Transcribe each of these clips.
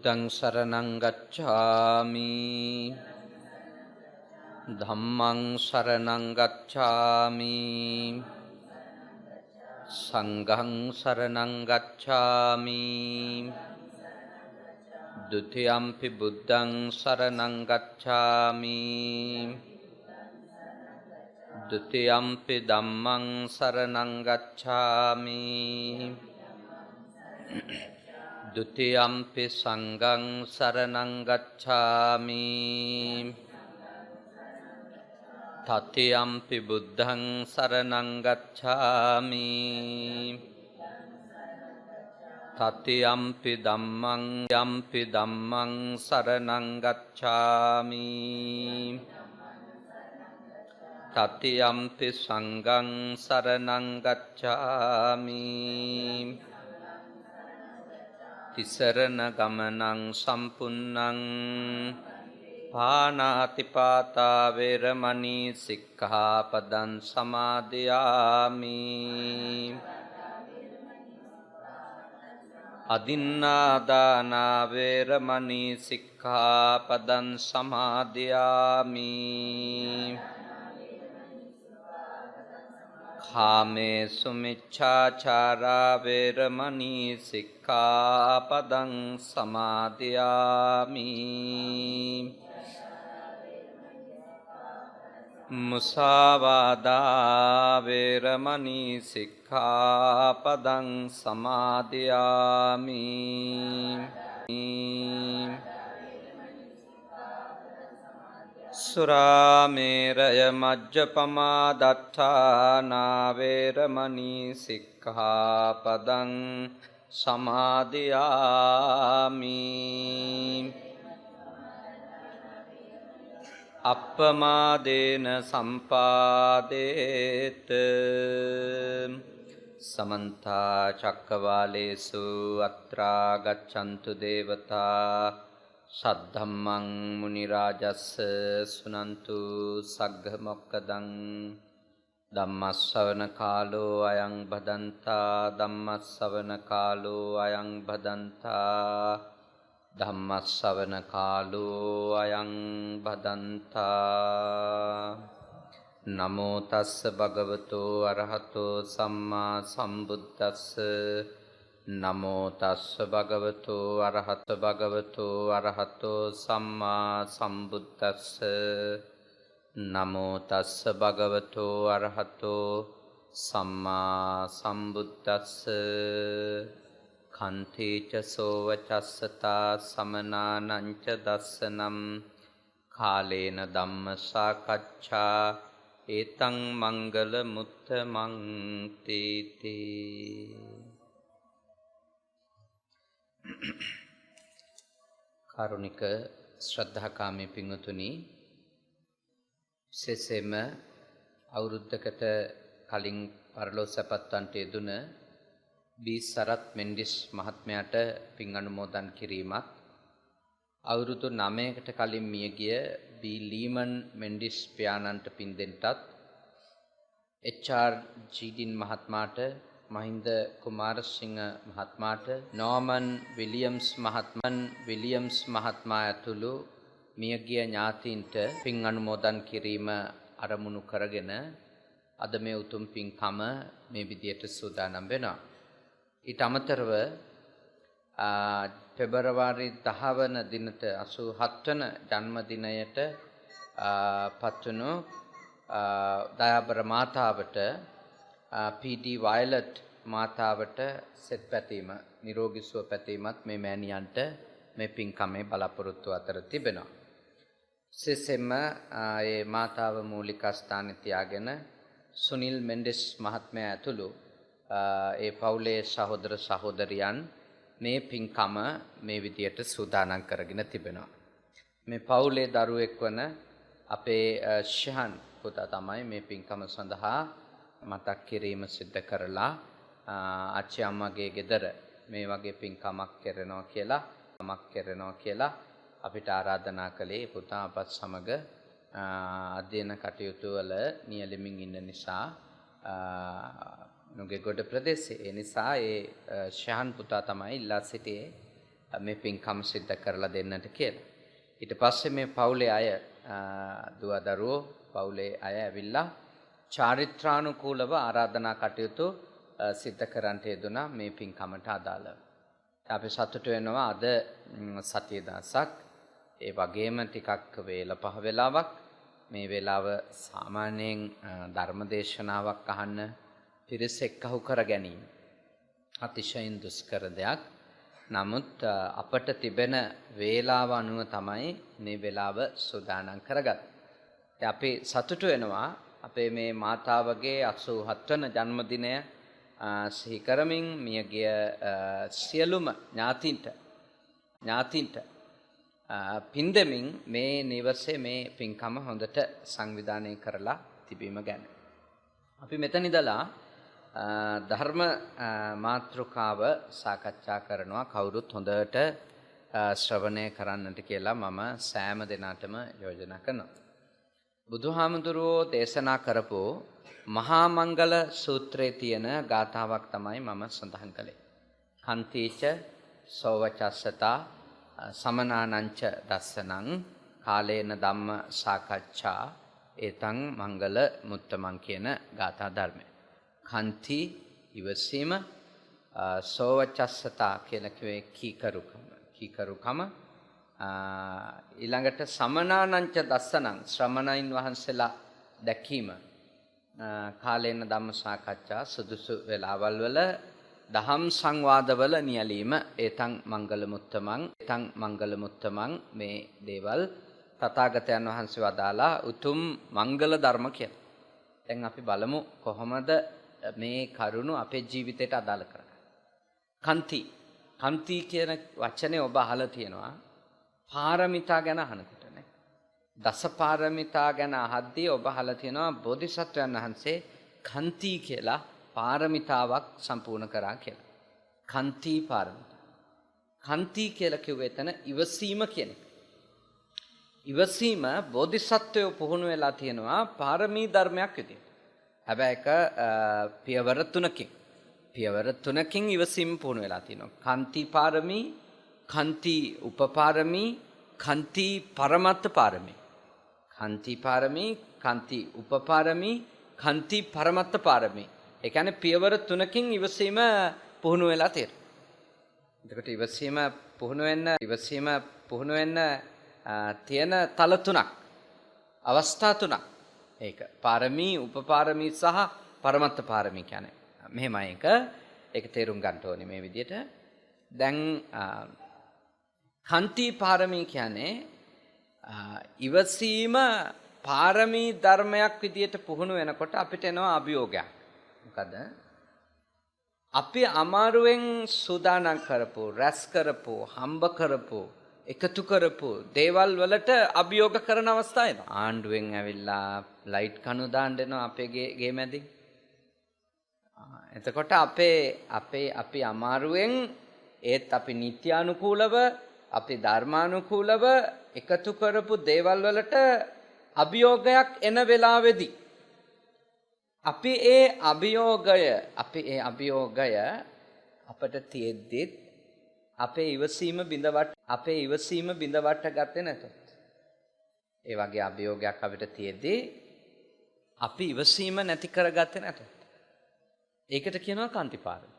බුද්ධං සරණං ගච්ඡාමි ධම්මං සරණං ගච්ඡාමි සංඝං සරණං ගච්ඡාමි ဒုတိယံ පි බුද්ධං සරණං ගච්ඡාමි ဒုတိယံ පි ධම්මං සරණං ගච්ඡාමි ဒုတိယံ පි සංඝං සරණං ගච්ඡාමි တတိယံ පි බුද්ධං සරණං ගච්ඡාමි တတိယံ පි ධම්මං යම්පි ධම්මං සරණං ගච්ඡාමි တတိယံ පි සංඝං සරණං ගච්ඡාමි တိสรณගමනං සම්පුන්නං පාණාතිපාතා වේරමණී සික්ඛාපදං සමාදියාමි අදින්නාදාන වේරමණී සික්ඛාපදං සමාදියාමි කාමේසු මිච්ඡාචාරා වේරමණී සික්ඛාපදං සමාදියාමි මුසාවාදා වේරමණී සික්ඛාපදං සමාදියාමි සුරාමේරය මජ්ජපමා දත්තානා වේරමණී සික්ඛාපදං සමාදියාමි අප්පමාදේන සම්පාදේත සමන්තා චක්කවාලේසු අත්‍රා ගච්ඡන්තු දේවතා සද්ධම්මං මුනි රාජස්ස සුනන්තු සග්ග මොක්කදං ධම්මස්සවන කාලෝ අයං බදන්තා ධම්මස්සවන කාලෝ අයං බදන්තා ධම්මස්සවන කාලෝ අයං බදන්තා නමෝ තස්ස භගවතෝ අරහතෝ සම්මා සම්බුද්දස්ස නමෝ තස්ස භගවතෝ අරහතෝ සම්මා සම්බුද්දස්ස නමෝ තස්ස භගවතෝ අරහතෝ සම්මා සම්බුද්දස්ස කන්තේච සෝවචස්සතා සමනානං ච දස්සනම් කාලේන ධම්ම සාකච්ඡා ඒතං මංගල මුත්තමං තීති කාරුණික ශ්‍රද්ධාකාමී පින්වතුනි විශේෂයෙන්ම අවුරුද්දකට කලින් පරලෝ සැපත්වන්ට යෙදුන බී සරත් මෙන්ඩිස් මහත්මයාට පින් අනුමෝදන් කිරීමත් අවුරුදු 9කට කලින් මියගිය බී ලීමන් මෙන්ඩිස් පියාණන්ට පින් දෙන්නටත් එච්.ආර්. ජීඩින් මහත්මයාට මහින්ද කුමාරසිංහ මහත්මයාට නෝමන් විලියම්ස් මහත්මයා ඇතුළු මියගිය ඥාතීන්ට පින් අනුමෝදන් කිරීම අරමුණු කරගෙන අද මේ උතුම් පින්කම මේ විදියට සූදානම් වෙනවා. ඊට අමතරව පෙබරවාරි 10 වන දිනට 87 වන ජන්මදිනයට පත්වුණු දයාබර මාතාවට පී.ඩී. වයලට් මාතාවට සෙත් පැතීම නිරෝගී සුව පැතීමත් මේ මෑණියන්ට මේ පින්කමේ බලාපොරොත්තු අතර තිබෙනවා. විශේෂයෙන්ම මේ මාතාව මූලික ස්ථානයේ තියාගෙන සුනිල් මෙන්ඩිස් මහත්මයා ඇතුළු ඒ පවුලේ සහෝදර සහෝදරියන් මේ පින්කම මේ විදියට සූදානම් කරගෙන තිබෙනවා. මේ පවුලේ දරුවෙක් වන අපේ ශහන් පුතා තමයි මේ පින්කම සඳහා මතක් කිරීම සිද්ධ කරලා ආච්චි අම්මගේ ගෙදර මේ වගේ පින්කමක් කරනවා කියලා අපිට ආරාධනා කළේ. පුතා අපත් සමග අධ්‍යයන කටයුතු වල නියැලෙමින් ඉන්න නිසා නුගේගොඩ ප්‍රදේශයේ. ඒ නිසා ඒ ශහන් පුතා තමයි ඉල්ලා සිටියේ මේ පින්කම් සිද්ධ කරලා දෙන්නට කියලා. ඊට පස්සේ මේ පවුලේ අය දුව දරුවෝ පවුලේ අය ඇවිල්ලා චාරිත්‍රානුකූලව ආරාධනා කටයුතු සිද්ධ කරන්නට යෙදුණා මේ පින්කමට අදාළව. අපි සතුටු වෙනවා අද සතිය දවසක් ඒ වගේම ටිකක් වේල පහ වෙලාවක් මේ වෙලාව සාමාන්‍යයෙන් ධර්මදේශනාවක් අහන්න පිරිස එක්කහු කර ගැනීම අතිශයින් දුෂ්කර දෙයක්. නමුත් අපට තිබෙන වේලාව අනුව තමයි මේ වෙලාව සූදානම් කරගත්තේ. අපි සතුටු වෙනවා අපේ මේ මාතාවගේ 87 වන ජන්මදිනය සිහි කරමින් මියගිය සියලුම ඥාතින්ට පින් දෙමින් මේ නිවසේ මේ පින්කම හොඳට සංවිධානය කරලා තිබීම ගැන. අපි මෙතන ඉඳලා ධර්ම මාතෘකාව සාකච්ඡා කරනවා කවුරුත් හොඳට ශ්‍රවණය කරන්නට කියලා මම සෑම දිනකටම යෝජනා කරනවා. බුදුහාමුදුරුවෝ දේශනා කරපු මහා මංගල සූත්‍රයේ තියෙන ගාථාවක් තමයි මම සඳහන් කළේ. කන්තිච සෝවචස්සතා සමනානංච දස්සනං කාලේන ධම්ම සාකච්ඡා ඒතං මංගල මුත්තමං කියන ගාථා ධර්මය. කන්ති ඉවසීම සෝවචස්සතා කියලා කිව්වේ කීකරුකම ඊළඟට සමනානංච දස්සනං ශ්‍රමණයින් වහන්සේලා දැකීම කාලේන ධම්ම සාකච්ඡා සුදුසු වෙලාවල් වල දහම් සංවාදවල නියැලීම ඒතං මංගල මුත්තමං මේ දේවල් තථාගතයන් වහන්සේ වදාලා උතුම් මංගල ධර්ම කියලා. දැන් අපි බලමු කොහොමද මේ කරුණු අපේ ජීවිතයට අදාළ කරගන්නේ. කන්ති කියන වචනේ ඔබ අහලා තියෙනවා පාරමිතා ගැන අහනකොට නේ. දස පාරමිතා ගැන අහද්දී ඔබ අහලා තියෙනවා බෝධිසත්වයන් වහන්සේ කන්ති කියලා පාරමිතාවක් සම්පූර්ණ කරා කියලා. කන්ති පාරමිතා. කන්ති කියලා කිව්වේ එතන ඉවසීම කියන එක. ඉවසීම බෝධිසත්වයෝ පුහුණු වෙලා තියෙනවා පාරමී ධර්මයක් විදියට. හැබැයි ඒක පියවර තුනකින් ඉවසීම පුහුණු වෙලා තියෙනවා. කන්ති පාරමී, කන්ති උපපාරමී, කන්ති පරමත්ත පාරමී. කන්ති පාරමී, කන්ති උපපාරමී, කන්ති පරමත්ත පාරමී. ඒ කියන්නේ පියවර තුනකින් ඉවසීම පුහුණු වෙලා තියෙනවා. එතකොට ඉවසීම පුහුණු වෙන්න තියෙන තල තුනක්, අවස්ථා තුනක්. ඒක පාරමී, උපපාරමී සහ පරමත්ත පාරමී කියන්නේ. මෙහෙමයි ඒක තේරුම් ගන්න ඕනේ මේ විදිහට. දැන් කන්ති පාරමී කියන්නේ ඉවසීම පාරමී ධර්මයක් විදියට පුහුණු වෙනකොට අපිට එනවා අභියෝගයක්. මොකද අපි අමාරුවෙන් සූදානම් කරපු, රැස් කරපු, හම්බ කරපු, එකතු කරපු දේවල් වලට අභියෝග කරන අවස්ථා එනවා. ආණ්ඩුවෙන් ඇවිල්ලා ලයිට් කණු දාන්න එනවා අපේ ගේ මැදින්. එතකොට අපි අමාරුවෙන් ඒත් අපි නිත්‍යානුකූලව අපි ධර්මානුකූලව එකතු කරපු දේවල් වලට අභියෝගයක් එන වෙලාවේදී අපි ඒ අභියෝගය අපට තියෙද්දි අපේ ඉවසීම බිඳවට ගත්තේ නැතොත් ඒ වගේ අභියෝගයක් අපිට තියෙද්දි අපි ඉවසීම නැති කරගත්තේ නැතොත් ඒකට කියනවා කන්තිපාරමී.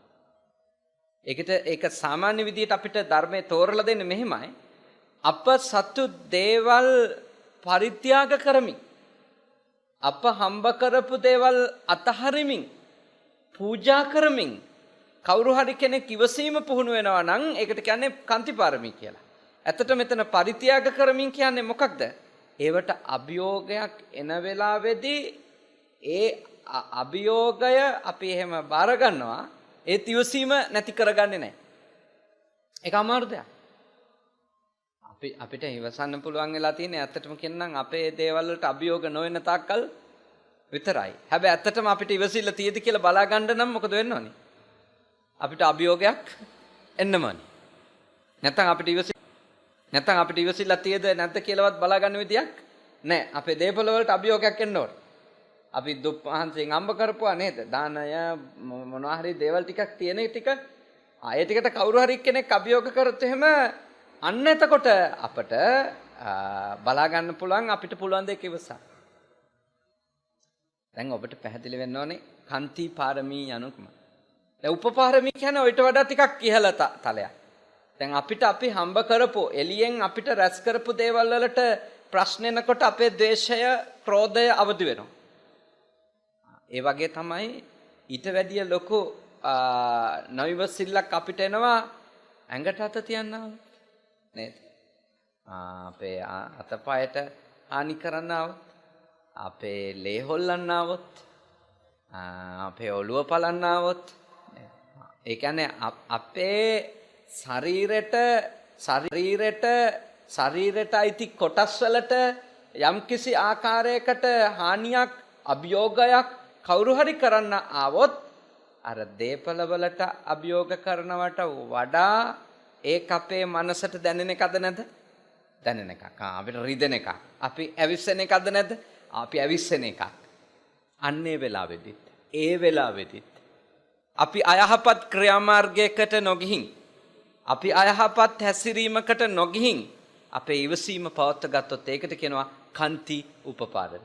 ඒක සාමාන්‍ය විදිහට අපිට ධර්මයේ තෝරලා දෙන්නේ මෙහෙමයි. අප සතු දේවල් පරිත්‍යාග කරමින් අප හම්බ කරපු දේවල් අතහරිමින් පූජා කරමින් කවුරු හරි කෙනෙක් ඉවසීම පුහුණු වෙනවා නම් ඒකට කියන්නේ කන්තිපාරමී කියලා. ඇත්තට මෙතන පරිත්‍යාග කරමින් කියන්නේ මොකක්ද? ඒවට අභියෝගයක් එන වෙලාවේදී ඒ අභියෝගය අපි එහෙම බාර ගන්නවා. ඒ ඉවසීම නැති කරගන්නේ නැහැ. ඒක අමාරු දෙයක්. අපිට ඉවසන්න පුළුවන් වෙලා තියෙන්නේ ඇත්තටම කියනනම් අපේ දේවල් වලට අභියෝග නොවන තාක්කල් විතරයි. හැබැයි ඇත්තටම අපිට ඉවසිල්ල තියෙද කියලා බලා ගන්න නම් මොකද වෙන්න ඕනේ? අපිට අභියෝගයක් එන්නම ඕනේ. නැත්නම් අපිට ඉවසිල්ල තියෙද නැද්ද කියලාවත් බලා ගන්න විදියක් නැහැ. අපේ දේපොළ වලට අභියෝගයක් එන්න ඕනේ. අපි දුප්පහන්සෙන් අම්බ කරපුවා නේද? දානය මොනවා හරි දේවල් ටිකක් තියෙන ටික ඒ ටිකට කවුරු හරි කෙනෙක් අභියෝග කරත් එහෙම අන්න එතකොට අපට බලා ගන්න පුළුවන් අපිට පුළුවන් දෙයක් ඉවසන්න. දැන් ඔබට පැහැදිලි වෙන්න ඕනේ කන්ති පාරමී යනුකම. දැන් උපපාරමී කියන්නේ ඔයිට වඩා ටිකක් ඉහළ තලයක්. දැන් අපිට අපි හම්බ කරපු එළියෙන් අපිට රැස් කරපු දේවල් වලට ප්‍රශ්න එනකොට අපේ ද්වේෂය, ක්‍රෝධය අවදි වෙනවා. ඒ වගේ තමයි ඊට වැඩිය ලොකු නවිවසිල්ලක් අපිට එනවා ඇඟට අත තියන්නා නේද? අපේ අතපයට හානි කරන්නවොත්, අපේ ලේ හොල්ලන්නවොත්, අපේ ඔළුව පලන්නවොත්, ඒ කියන්නේ අපේ ශරීරයට අයිති කොටස් වලට යම්කිසි ආකාරයකට හානියක්, අභියෝගයක් කවුරු හරි කරන්න ආවොත් අර දේපල වලට අභියෝග කරනවට වඩා ඒක අපේ මනසට දැනෙන එකද නැද්ද? දැනෙන එකක්. අපිට රිදෙන එකක්. අපි ඇවිස්සෙන එකද නැද්ද? අපි ඇවිස්සෙන එකක්. අන්නේ වෙලාවෙදිත් අපි අයහපත් ක්‍රියාමාර්ගයකට නොගිහින්, අපි අයහපත් හැසිරීමකට නොගිහින් අපේ ඉවසීම පවත්ව ගත්තොත් ඒකට කියනවා කන්ති උපපාදන.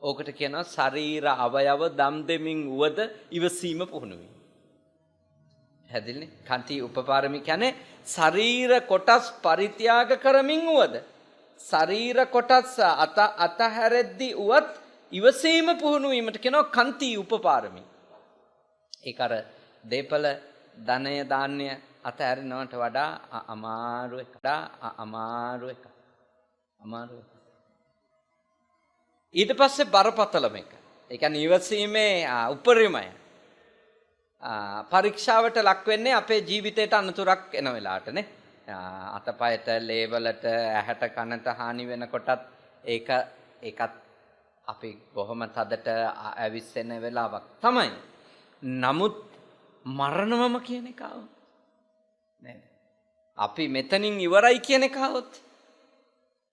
ඕකට කියනවා ශරීර අවයව දම් දෙමින් උවද ඉවසීම පුහුණු වීම. හැදිල්නේ? කන්ති උපපාරමී කියන්නේ ශරීර කොටස් පරිත්‍යාග කරමින් උවද, ශරීර කොටස් අතහැරෙද්දී උවත් ඉවසීම පුහුණු වීමට කියනවා කන්ති උපපාරමී. ඒක අර දේපල ධනය ධාන්‍ය අතහැරෙනවට වඩා අමාරු එකක්. ඊට පස්සේ බරපතලම එක. ඒ කියන්නේ ඉවසීමේ උපරිමය. පරීක්ෂාවට ලක් වෙන්නේ අපේ ජීවිතයට අනතුරක් එන වෙලාවටනේ. අතපයට, ලේවලට, ඇහැට, කනට හානි වෙනකොටත් ඒකත් අපි බොහොම තදට ඇවිස්සෙන වෙලාවක් තමයි. නමුත් මරණවම කියන එක આવොත් නේද? අපි මෙතනින් ඉවරයි කියන එක આવොත්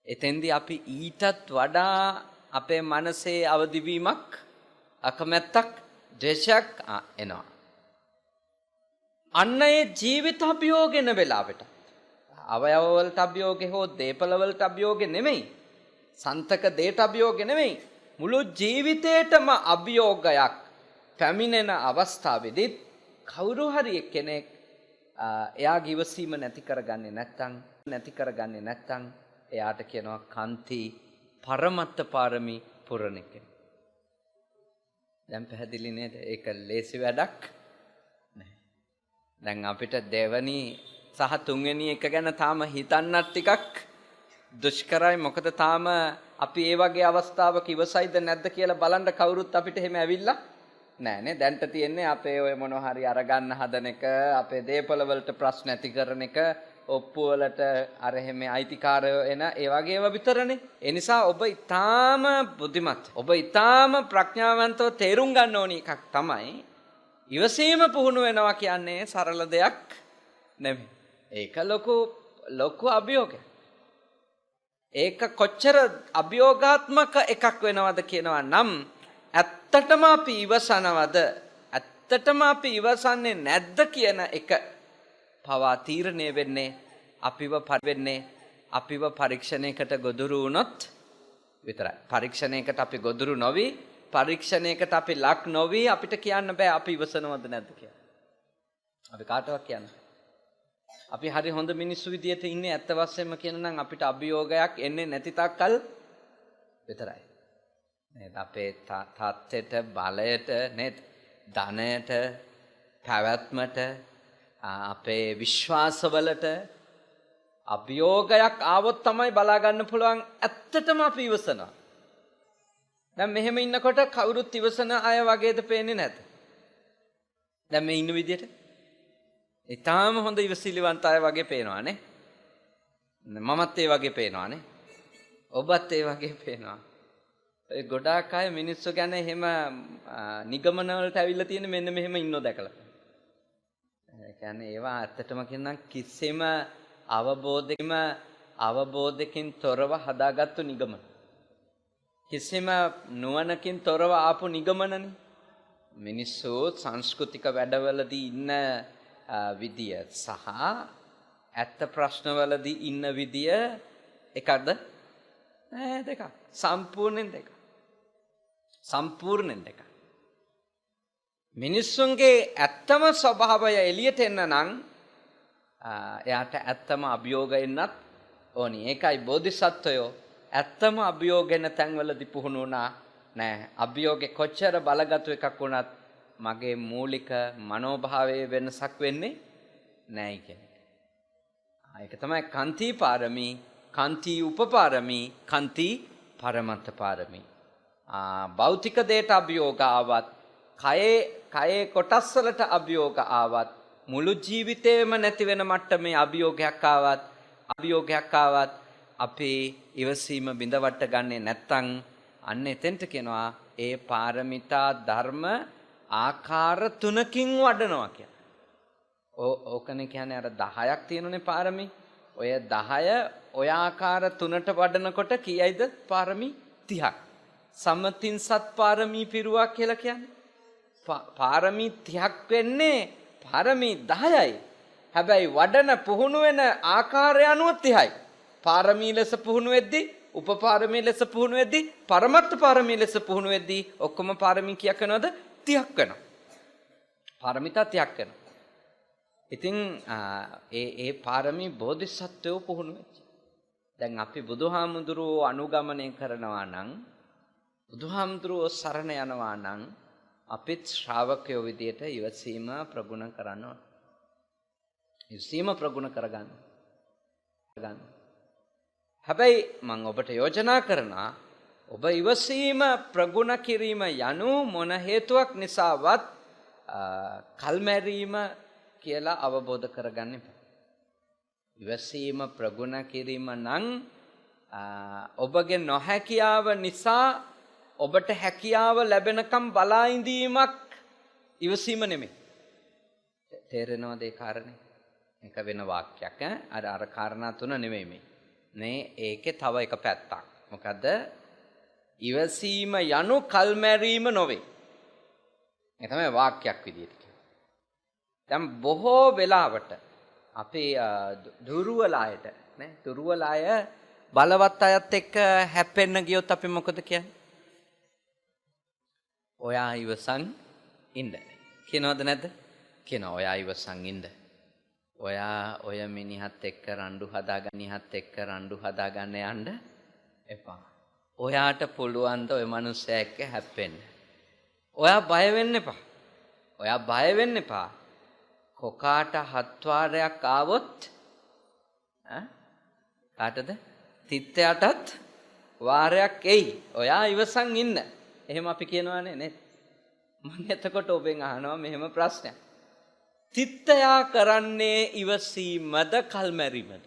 එතෙන්දී අපි ඊටත් වඩා අපේ මනසේ අවදිවීමක්, අකමැත්තක්, ද්වේෂයක් එනවා. අන්න ඒ ජීවිත අභියෝගෙන වෙලාවට අවයව වලට අභියෝගේ හෝ දේපල වලට අභියෝගේ නෙමෙයි, සන්තක දේට අභියෝගේ නෙමෙයි, මුළු ජීවිතේටම අභියෝගයක් පැමිණෙන අවස්ථාවේදී කවුරු හරි කෙනෙක් එයාගේ ඉවසීම නැති කරගන්නේ නැත්නම් එයාට කියනවා කන්ති පරමත්ත පාරමී පුරණ කෙනෙක්. දැන් පැහැදිලි නේද? ඒක ලේසි වැඩක් නෑ. දැන් අපිට දෙවනි සහ තුන්වෙනි එක ගැන තාම හිතන්නත් ටිකක් දුෂ්කරයි. මොකද තාම අපි ඒ වගේ අවස්ථාවක ඉවසයිද නැද්ද කියලා බලන්න කවුරුත් අපිට එහෙම ඇවිල්ලා නෑනේ. දැන්ට තියෙන්නේ අපේ ඔය මොනවා හරි අරගන්න හදන එක, අපේ දේපල වලට ප්‍රශ්න ඇති කරන එක, ඔප්පු වලට අර එහෙම අයිතිකාරයෝ එන ඒ වගේ ඒවා විතරනේ. ඒ නිසා ඔබ ඊටාම බුද්ධිමත්, ඔබ ඊටාම ප්‍රඥාවන්තව තේරුම් ගන්න ඕනි එකක් තමයි ඉවසීම පුහුණු වෙනවා කියන්නේ සරල දෙයක් නෙමෙයි. ඒක ලොකු අභියෝගයක්. ඒක කොච්චර අභියෝගාත්මක එකක් වෙනවද කියනවා නම් ඇත්තටම අපි ඉවසනවද, ඇත්තටම අපි ඉවසන්නේ නැද්ද කියන එක පවා තීරණය වෙන්නේ අපිව පරීක්ෂණයකට ගොදුරු වුණොත් විතරයි. පරීක්ෂණයකට අපි ගොදුරු නොවි, පරීක්ෂණයකට අපි ලක් නොවි අපිට කියන්න බෑ අපි ඉවසනවද නැද්ද කියලා. අපි කාටවත් කියන්න. අපි හරි හොඳ මිනිස්සු විදියට ඉන්නේ ඇත්ත වශයෙන්ම කියනනම් අපිට අභියෝගයක් එන්නේ නැති තාක්කල් විතරයි. නේද? අපේ තාත්තට, බලයට, නේද? ධනයට, පැවැත්මට, අපේ විශ්වාසවලට අභියෝගයක් ආවොත් තමයි බලා ගන්න පුළුවන් ඇත්තටම අපි ඉවසනවා. දැන් මෙහෙම ඉන්නකොට කවුරුත් ඉවසන අය වගේද පේන්නේ නැද්ද? දැන් මේ ඉන්න විදියට ඊටාම හොඳ ඉවසිලිවන්ත අය වගේ පේනවානේ. මමත් ඒ වගේ පේනවානේ. ඔබත් ඒ වගේ පේනවා. ඒ ගොඩාක් අය මිනිස්සු ගැන එහෙම නිගමන වලට ඇවිල්ලා තියෙන මෙන්න මෙහෙම ඉන්නෝ දැකලා. ඒ කියන්නේ ඒවා ඇත්තටම කියනනම් කිසිම අවබෝධකින් තොරව හදාගත්තු නිගමන. කිසිම නුවණකින් තොරව ආපු නිගමනනේ. මිනිස්සු සංස්කෘතික වැඩවලදී ඉන්න විදිය සහ ඇත්ත ප්‍රශ්නවලදී ඉන්න විදිය එකක්ද? නෑ දෙකක්. සම්පූර්ණයෙන් දෙකක්. සම්පූර්ණයෙන් දෙකක්. මිනිස්සුන්ගේ ඇත්තම ස්වභාවය එළියට එන්න නම් එයාට ඇත්තම අභියෝග එන්නත් ඕනි. ඒකයි බෝධිසත්වයෝ ඇත්තම අභියෝග එන තැන්වලදී පුහුණු වුණා. නෑ අභියෝගේ කොච්චර බලගත්ු එකක් වුණත් මගේ මූලික මනෝභාවයේ වෙනසක් වෙන්නේ නෑයි කියන එක. ඒක තමයි කන්ති පාරමී, කන්ති උපපාරමී, කන්ති පරමත්ත පාරමී. භෞතික දේට අභියෝග ආවත්, කයේ කොටස් වලට අභියෝග ආවත්, මුළු ජීවිතේම නැති වෙන මට්ටමේ අභියෝගයක් ආවත් අපේ ඉවසීම බිඳවට ගන්නේ නැත්තම් අන්න එතෙන්ට කියනවා ඒ පාරමිතා ධර්ම ආකාර 3කින් වඩනවා කියලා. ඕකනේ කියන්නේ අර 10ක් තියෙනුනේ පාරමී. ඔය 10 ඔය ආකාර 3ට වඩනකොට කීයයිද පාරමී 30ක්. සම්මතින් සත් පාරමී පිරුවා කියලා කියන්නේ. පාරමී 30ක් වෙන්නේ පාරමී 10යි. හැබැයි වඩන පුහුණු වෙන ආකාරය අනුව 30යි. පාරමී ලෙස පුහුණු වෙද්දී, උපපාරමී ලෙස පුහුණු වෙද්දී, පරමත්ත පාරමී ලෙස පුහුණු වෙද්දී ඔක්කොම පාරමී කීයක් වෙනවද? 30ක් වෙනවා. පාරමිතා 30ක් වෙනවා. ඉතින් ඒ පාරමී බෝධිසත්වෝ පුහුණු වෙච්ච. දැන් අපි බුදුහාමුදුරුවෝ අනුගමනය කරනවා නම්, බුදුහාමුදුරුවෝ සරණ යනවා නම් අපිත් ශ්‍රාවකයෝ විදියට ඉවසීම ප්‍රගුණ කරන්න ඕන. ඉවසීම ප්‍රගුණ කරගන්න. හැබැයි මම ඔබට යෝජනා කරනවා ඔබ ඉවසීම ප්‍රගුණ කිරීම යනු මොන හේතුවක් නිසාවත් කල්මැරීම කියලා අවබෝධ කරගන්න එපා. ඉවසීම ප්‍රගුණ කිරීම නම් ඔබගේ නොහැකියාව නිසා ඔබට හැකියාව ලැබෙනකම් බලා ඉඳීමක් ඉවසීම නෙමෙයි. තේරෙනවද ඒ කාරණේ? එක වෙන වාක්‍යයක් අර කාරණා තුන නෙමෙයි මේ ඒකේ තව එක පැත්තක්. මොකද ඉවසීම යනු කල්මැරීම නොවේ. ඒ තමයි වාක්‍යයක් විදියට කියන්නේ. දැන් බොහෝ වෙලාවට අපේ දුර්වල අයට නේ දුර්වල අය බලවත් අයත් එක්ක හැප්පෙන්න ගියොත් අපි මොකද කියන්නේ? ඔයා ඉවසන් ඉන්න. කියනවද නැද්ද? කියනවා ඔයා ඉවසන් ඉන්න. ඔය මිනිහත් එක්ක රණ්ඩු හදාගන්න යන්න එපා. ඔයාට පුළුවන් ද ඔය මනුස්සයා එක්ක හැප්පෙන්න. ඔයා බය වෙන්න එපා. කොකාට 7 වාරයක් ආවොත් කාටද? තිත්තයටත් වාරයක් එයි. ඔයා ඉවසන් ඉන්න. එහෙම අපි කියනවානේ නේද? මම එතකොට ඔබෙන් අහනවා මෙහෙම ප්‍රශ්නයක්. තිත්තයා කරන්නේ ඉවසීමද කල්මැරීමද?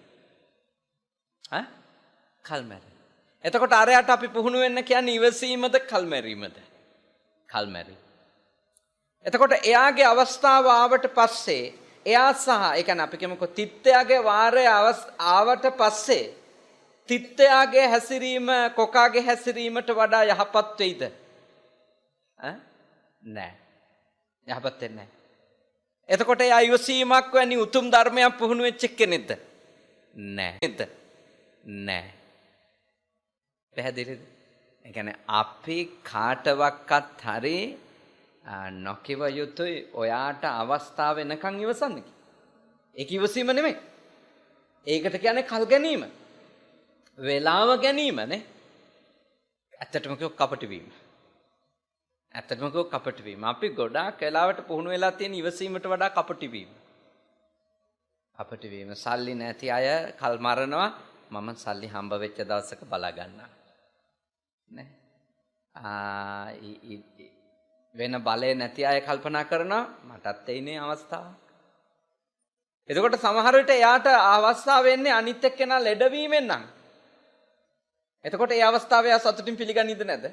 කල්මැරීම. එතකොට අරයට අපි පුහුණු වෙන්න කියන්නේ ඉවසීමද කල්මැරීමද? කල්මැරීම. එතකොට එයාගේ අවස්ථාව ආවට පස්සේ එයා සහ ඒ කියන්නේ අපි කියමුකෝ තිත්තයාගේ වාරය ආවට පස්සේ තිත්තයාගේ හැසිරීම කොකාගේ හැසිරීමට වඩා යහපත් වෙයිද? නෑ. යහපත් වෙන්නේ නෑ. එතකොට එයා ඉවසීමක් වැනි උතුම් ධර්මයක් පුහුණු වෙච්ච කෙනෙක්ද? නෑ. පැහැදිලිද? ඒ කියන්නේ අපි කාටවත් හරි නොකිව යුතුයි ඔයාට අවස්ථාව වෙනකන් ඉවසන්න කියලා. ඒක ඉවසීම නෙමෙයි. ඒකට කියන්නේ කල් ගැනීම. වේලාව ගැනීම නේ. ඇත්තටම කිව්ව කපටි වීම. අපි ගොඩාක් වෙලාවට පුහුණු වෙලා තියෙන ඉවසීමට වඩා කපටි වීම. සල්ලි නැති අය කල් මරනවා. මම සල්ලි හම්බ වෙච්ච දවසක බලා ගන්නවා. නේ. වෙන බලය නැති අය කල්පනා කරනවා මටත් එයිනේ අවස්ථාව. එතකොට සමහර විට එයාට අවස්ථාව වෙන්නේ අනිත් එක්කෙනා ලෙඩවීමෙන් නම්. එතකොට ඒ අවස්ථාව එයා සතුටින් පිළිගන්නේද නැද්ද?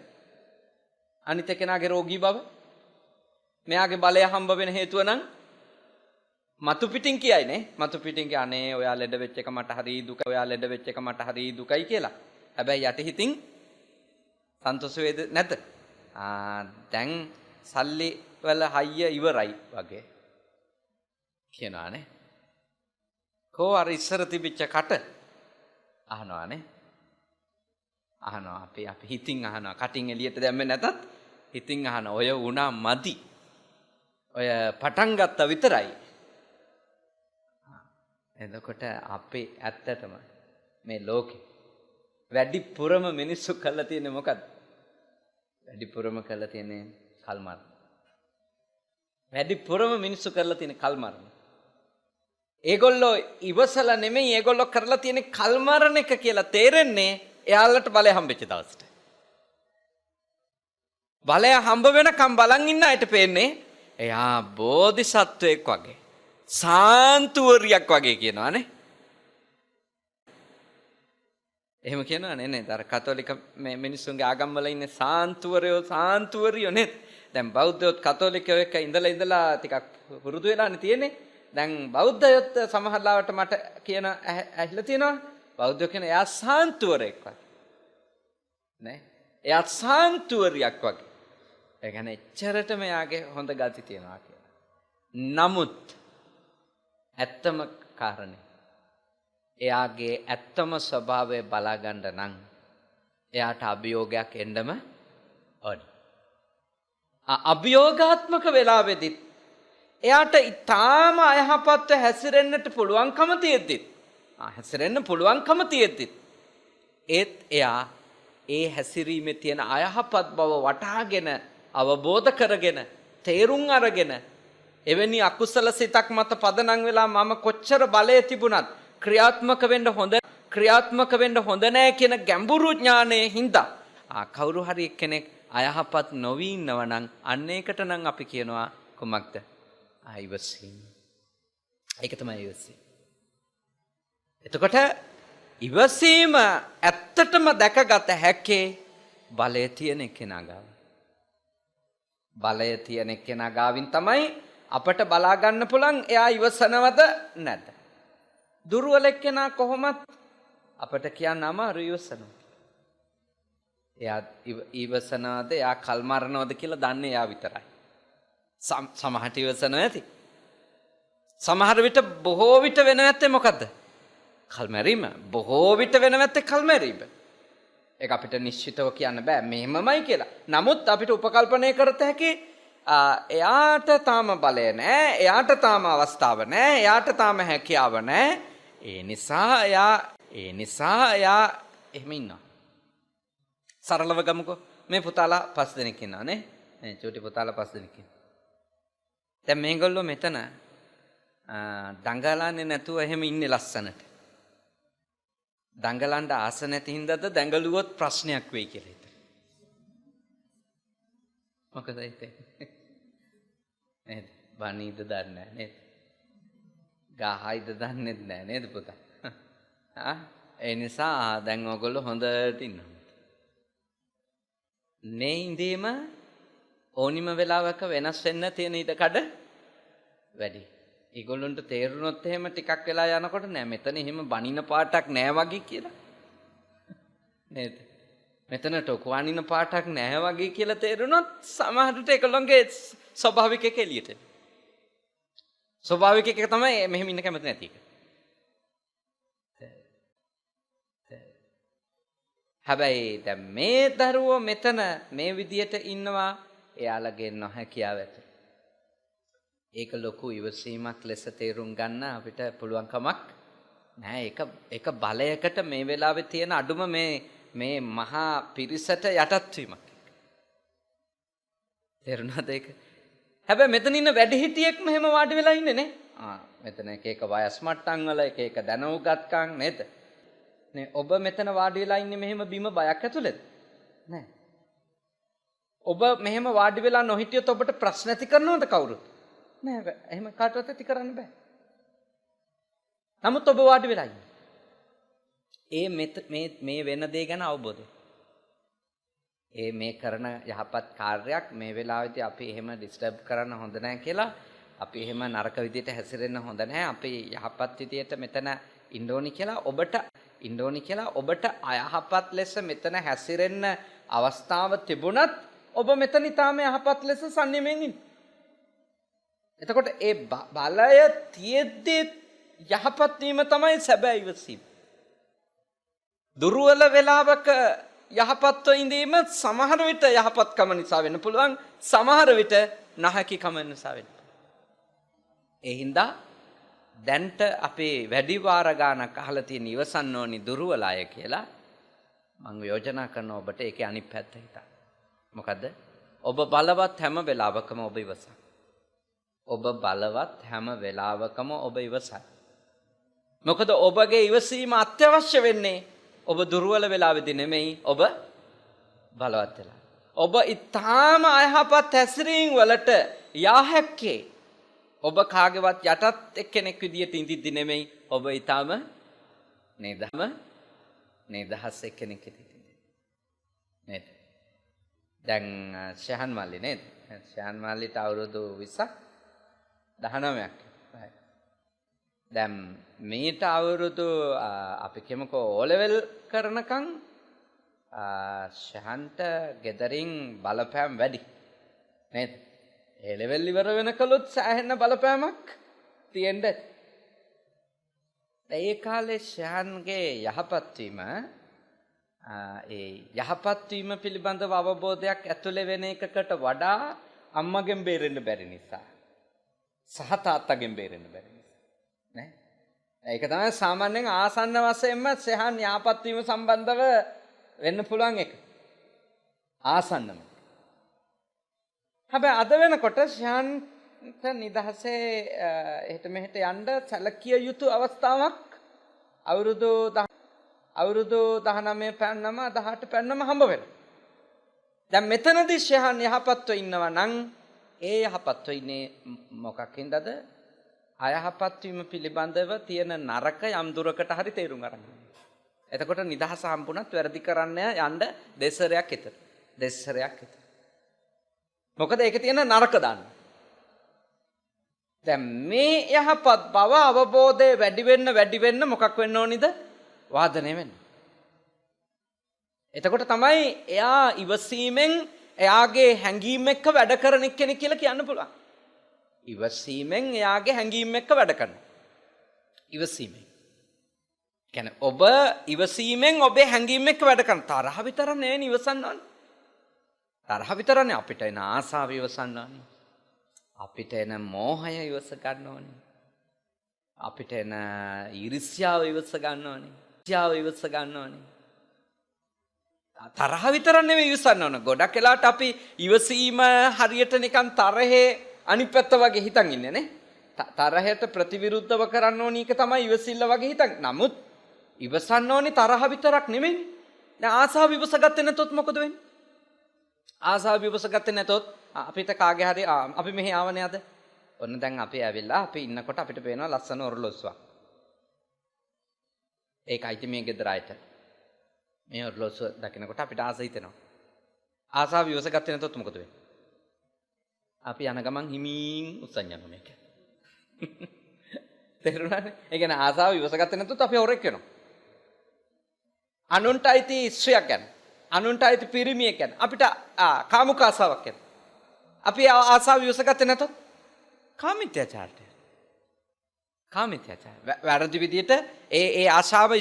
අනිත් එක්කෙනාගේ රෝගී බව මෙයාගේ බලය හම්බ වෙන හේතුව නම් මතු පිටින් කියයිනේ. මතු පිටින් කියන්නේ ඔයා ලෙඩ වෙච්ච එක මට හරි දුකයි කියලා. හැබැයි යටි හිතින් සන්තෝෂ වේද නැද්ද? දැන් සල්ලි වල හයිය ඉවරයි වගේ. කියනවානේ. කෝ අර ඉස්සර තිබිච්ච කට අහනවානේ. අහනවා අපි හිතින් අහනවා. කටින් එළියට දැම්මේ නැතත් හිතින් අහන ඔය වුණා මදි. ඔය පටන් ගත්තා විතරයි. එතකොට අපේ ඇත්තටම මේ ලෝකේ වැඩිපුරම මිනිස්සු කරලා තියෙන්නේ මොකද්ද? වැඩිපුරම කරලා තියෙන්නේ කල් මරන. වැඩිපුරම මිනිස්සු කරලා තියෙන්නේ කල් මරන. ඒගොල්ලෝ ඉවසලා නෙමෙයි ඒගොල්ලෝ කරලා තියෙන්නේ කල් මරන එක කියලා තේරෙන්නේ එයාලට බලය හම්බෙච්ච දවසට. බලය හම්බ වෙනකම් බලන් ඉන්න අයට පේන්නේ එයා බෝධිසත්වයෙක් වගේ. සාන්තුවරියක් වගේ කියනවානේ. එහෙම කියනවනේ නේද? අර කතෝලික මේ මිනිස්සුන්ගේ ආගම්වල ඉන්නේ සාන්තුවරියෝ නේද? දැන් බෞද්ධයොත් කතෝලිකයෝ එක්ක ඉඳලා ටිකක් පුරුදු වෙලානේ තියෙන්නේ. දැන් බෞද්ධයොත් සමහරවිට මට කියන ඇහිලා තියෙනවා. බෞද්ධයෝ කියන එයා සාන්තුවරයෙක් වගේ. නේ? එයා සාන්තුවරියක් වගේ. ඒ කියන්නේ එච්චරට මෙයාගේ හොඳ ගති තියෙනවා කියලා. නමුත් ඇත්තම කාරණේ එයාගේ ඇත්තම ස්වභාවය බලා ගන්න නම් එයාට අභියෝගයක් එන්නම ඕන. අභියෝගාත්මක වෙලාවෙදිත් එයාට ඊටාම අයහපත්ව හැසිරෙන්නට පුළුවන්කම තියෙද්දිත් ඒත් එයා ඒ හැසිරීමේ තියෙන අයහපත් බව වටහාගෙන අවබෝධ කරගෙන තේරුම් අරගෙන එවැනි අකුසල සිතක් මත පදනම් වෙලා මම කොච්චර බලය තිබුණත් ක්‍රියාත්මක වෙන්න හොඳ නැහැ කියන ගැඹුරු ඥානයේ හින්දා කවුරු හරි කෙනෙක් අයහපත් නොවි ඉන්නව නම් අන්න ඒකට නම් අපි කියනවා කුමක්ද? ඉවසීම. ඒක තමයි ඉවසීම. එතකොට ඉවසීම ඇත්තටම දැකගත හැක්කේ බලය තියෙන කෙනා ගාව. බලය තියෙන කෙනා ගාවින් තමයි අපට බලා ගන්න පුළුවන් එයා ඉවසනවද නැද්ද. දුර්වල කෙනා කොහොමත් අපට කියන්න අමාරු ඉවසනවා. එයා ඉවසනවද එයා කල් මරනවද කියලා දන්නේ එයා විතරයි. සමහරට ඉවසනවා ඇති. සමහර විට බොහෝ විට වෙන නැත්තේ මොකද්ද? කල්මැරීම. බොහෝ විට වෙන නැත්තේ කල්මැරීම. ඒක අපිට නිශ්චිතව කියන්න බෑ මෙහෙමමයි කියලා. නමුත් අපිට උපකල්පනය කරත හැකි එයාට තාම බලය නැහැ, එයාට තාම අවස්ථාව නැහැ, එයාට තාම හැකියාව නැහැ. ඒ නිසා එයා එහෙම ඉන්නවා. සරලව ගමුකෝ. මේ පුතාලා 5 දෙනෙක් ඉන්නවා නේ. මේ චූටි පුතාලා 5 දෙනෙක් ඉන්නවා. දැන් මේගොල්ලෝ මෙතන දඟලන්නේ නැතුව එහෙම ඉන්නේ ලස්සනට. දඟලන්න ආස නැති හින්දාද දඟලුවොත් ප්‍රශ්නයක් වෙයි කියලා හිතන. මොකද හිතේ? නේද? බණීද දන්නේ නැහැ නේද? ගහයිද දන්නේ නැහැ නේද පුතා? ඒ නිසා දැන් ඔයගොල්ලෝ හොඳට ඉන්නවා. මේ ඉඳීම ඕනිම වෙලාවක වෙනස් වෙන්න තියෙන ඉඩකඩ වැඩි. ඒගොල්ලන්ට තේරුනොත් එහෙම ටිකක් වෙලා යනකොට නෑ මෙතන එහෙම බනින පාටක් නෑ වගේ කියලා. නේද? මෙතන ටොකුවනින පාටක් නෑ වගේ කියලා තේරුනොත් සමහරට ඒගොල්ලන්ගේ ස්වභාවික එක එළියට එනවා. ස්වභාවික එක තමයි මෙහෙම ඉන්න කැමති නැති එක. හැබැයි දැන් මේ දරුවෝ මෙතන මේ විදියට ඉන්නවා එයාලගේ නොහැකියාව ඇති. ඒක ලොකු ඉවසීමක් ලෙස තේරුම් ගන්න අපිට පුළුවන් කමක් නෑ. ඒක බලයකට මේ වෙලාවේ තියෙන අඩුම මේ මහා පිරිසට යටත් වීමක්. තේරුණාද ඒක? හැබැයි මෙතන ඉන්න වැඩිහිටියෙක්ම එහෙම වාඩි වෙලා ඉන්නේ නේ. මෙතන එක වයස් මට්ටම් වල එක දැනුගත්කම් නේද? නේ ඔබ මෙතන වාඩි වෙලා ඉන්නේ මෙහෙම බිම බයක් ඇතුළේද? නෑ. ඔබ මෙහෙම වාඩි වෙලා නොහිටියොත් ඔබට ප්‍රශ්න ඇති කරනවද කවුරුත්? නෑ. එහෙම කාටවත් ඇති කරන්න බෑ. නමුත් ඔබ වාඩි වෙලා ඉන්නේ. මේ වෙන දේ ගැන අවබෝධය. මේ කරන යහපත් කාර්යයක් මේ වෙලාවේදී අපි එහෙම ඩිස්ටර්බ් කරන්න හොඳ නැහැ කියලා අපි එහෙම නරක විදියට හැසිරෙන්න හොඳ නැහැ. අපි යහපත් විදියට මෙතන ඉන්න ඕනි කියලා ඔබට අයහපත් ලෙස මෙතන හැසිරෙන්න අවස්ථාව තිබුණත් ඔබ මෙතන ඊටාම යහපත් ලෙස සංයමයෙන් ඉන්න. එතකොට ඒ බලය තියෙද්දි යහපත් වීම තමයි සැබෑ ඉවසීම. දුර්වල වෙලාවක යහපත්ව ඉඳීම සමහර විට යහපත්කම නිසා වෙන්න පුළුවන්, සමහර විට නැහැකිකම නිසා වෙන්න. ඒ හින්දා දැන්ට අපේ වැඩි වාර ගානක් අහලා තියෙන ඉවසන්න ඕනි දුර්වල අය කියලා මම යෝජනා කරන ඔබට ඒකේ අනිත් පැත්ත හිතන්න. මොකද්ද? ඔබ බලවත් හැම වෙලාවකම ඔබ ඉවසන්න. ඔබ බලවත් හැම වෙලාවකම ඔබ ඉවසන්න. මොකද ඔබගේ ඉවසීම අත්‍යවශ්‍ය වෙන්නේ ඔබ දුර්වල වෙලාවෙදී නෙමෙයි, ඔබ බලවත් වෙලා. ඔබ ඊටාම අයහපත් හැසිරීම් වලට යා හැක්කේ ඔබ කාගේවත් යටත් එක්කෙනෙක් විදියට ඉඳිද්දි නෙමෙයි, ඔබ ඊටාම නිදහස් එක්කෙනෙක් විදියට නේද? දැන් ශහන් මල්ලි නේද? ශහන් මල්ලිට අවුරුදු 20ක් 19ක්. දැන් මේට අවුරුදු අපි කියමුකෝ O level කරනකම් ශහන්ට ගෙදරින් බලපෑම් වැඩි නේද? A level ඉවර වෙනකලුත් සෑහෙන බලපෑමක් තියෙන්න ඇති. ඒ කාලේ ශහන්ගේ යහපත් වීම ඒ යහපත් වීම පිළිබඳව අවබෝධයක් ඇතුළේ වෙන එකකට වඩා අම්මගෙන් බේරෙන්න බැරි නිසා සහ තාත්තගෙන් බේරෙන්න බැරි නිසා නේ. ඒක තමයි සාමාන්‍යයෙන් ආසන්න වශයෙන්ම සහන් යහපත් වීම සම්බන්ධව වෙන්න පුළුවන් එක. ආසන්නම. හැබැයි අද වෙනකොට ශාන්ත නිදහසේ එහෙට මෙහෙට යන්න සැලකිය යුතු අවස්ථාවක් අවුරුදු 19 පැන්නම 18 පැන්නම හම්බ වෙනවා. දැන් මෙතනදී ශාන් යහපත්ව ඉන්නවා නම් ඒ යහපත්ව ඉන්නේ මොකක් හින්දාද? අයහපත් වීම පිළිබඳව තියෙන නරක යම් දුරකට හරි තේරුම් අරගෙන. එතකොට නිදහස හම්බුණත් වැරදි කරන්න යන්න දෙසරයක් විතර. මොකද ඒකේ තියෙන නරක දාන්න. දැන් මේ යහපත් බව අවබෝධය වැඩි වෙන්න මොකක් වෙන්න ඕනිද? වාදනය වෙන්න. එතකොට තමයි එයා ඉවසීමෙන් එයාගේ හැඟීම් එක්ක වැඩ කරන කෙනෙක් කියලා කියන්න පුළුවන්. ඉවසීමෙන් එයාගේ හැඟීම් එක්ක වැඩ කරනවා. ඉවසීමෙන්. කියන්නේ ඔබ ඉවසීමෙන් ඔබේ හැඟීම් එක්ක වැඩ කරන තරහ විතර නෙවෙයි ඉවසන්න ඕනේ. තරහ විතරනේ අපිට එන ආසාව ඉවසන්න ඕනේ. අපිට එන මෝහය ඉවස ගන්න ඕනේ. අපිට එන ඊර්ෂ්‍යාව ඉවස ගන්න ඕනේ. ඉවස ගන්න ඕනේ. තරහ විතර නෙවෙයි ඉවසන්න ඕන. ගොඩක් වෙලාවට අපි ඉවසීම හරියට නිකන් තරහේ අනිත් පැත්ත වගේ හිතන් ඉන්නේ නේ. තරහයට ප්‍රතිවිරුද්ධව කරන්න ඕනි එක තමයි ඉවසිල්ල වගේ හිතන්. නමුත් ඉවසන්න ඕනි තරහ විතරක් නෙමෙයි. දැන් ආසාව ඉවසගත්තේ නැතොත් මොකද වෙන්නේ? ආසාව ඉවසගත්තේ නැතොත් අපිට කාගේ හරි අපි මෙහි ආවනේ අද. ඔන්න දැන් අපි ඇවිල්ලා අපි ඉන්නකොට අපිට පේනවා ලස්සන ඔරලොස්සුවක්. ඒකයි මේ ගෙදර අයට. මේ ඔරලොස්සුව දකිනකොට අපිට ආස හිතෙනවා. ආසාව ඉවසගත්තේ නැතොත් මොකද වෙන්නේ? අපි යන ගමන් හිමින් උස්සන් යනවා මේක. තේරුණානේ? ඒ කියන්නේ ආසාව ඉවසගත්තේ නැතොත් අපි හොරෙක් වෙනවා. අනුන්ට අයිති ස්ත්‍රියක් ගැන, අනුන්ට අයිති පිරිමියෙක් ගැන අපිට කාමුක ආසාවක් එනවා. අපි ආසාව ඉවසගත්තේ නැතොත් කාමිත්‍යාචාරය. වැරදි විදියට ඒ ආශාව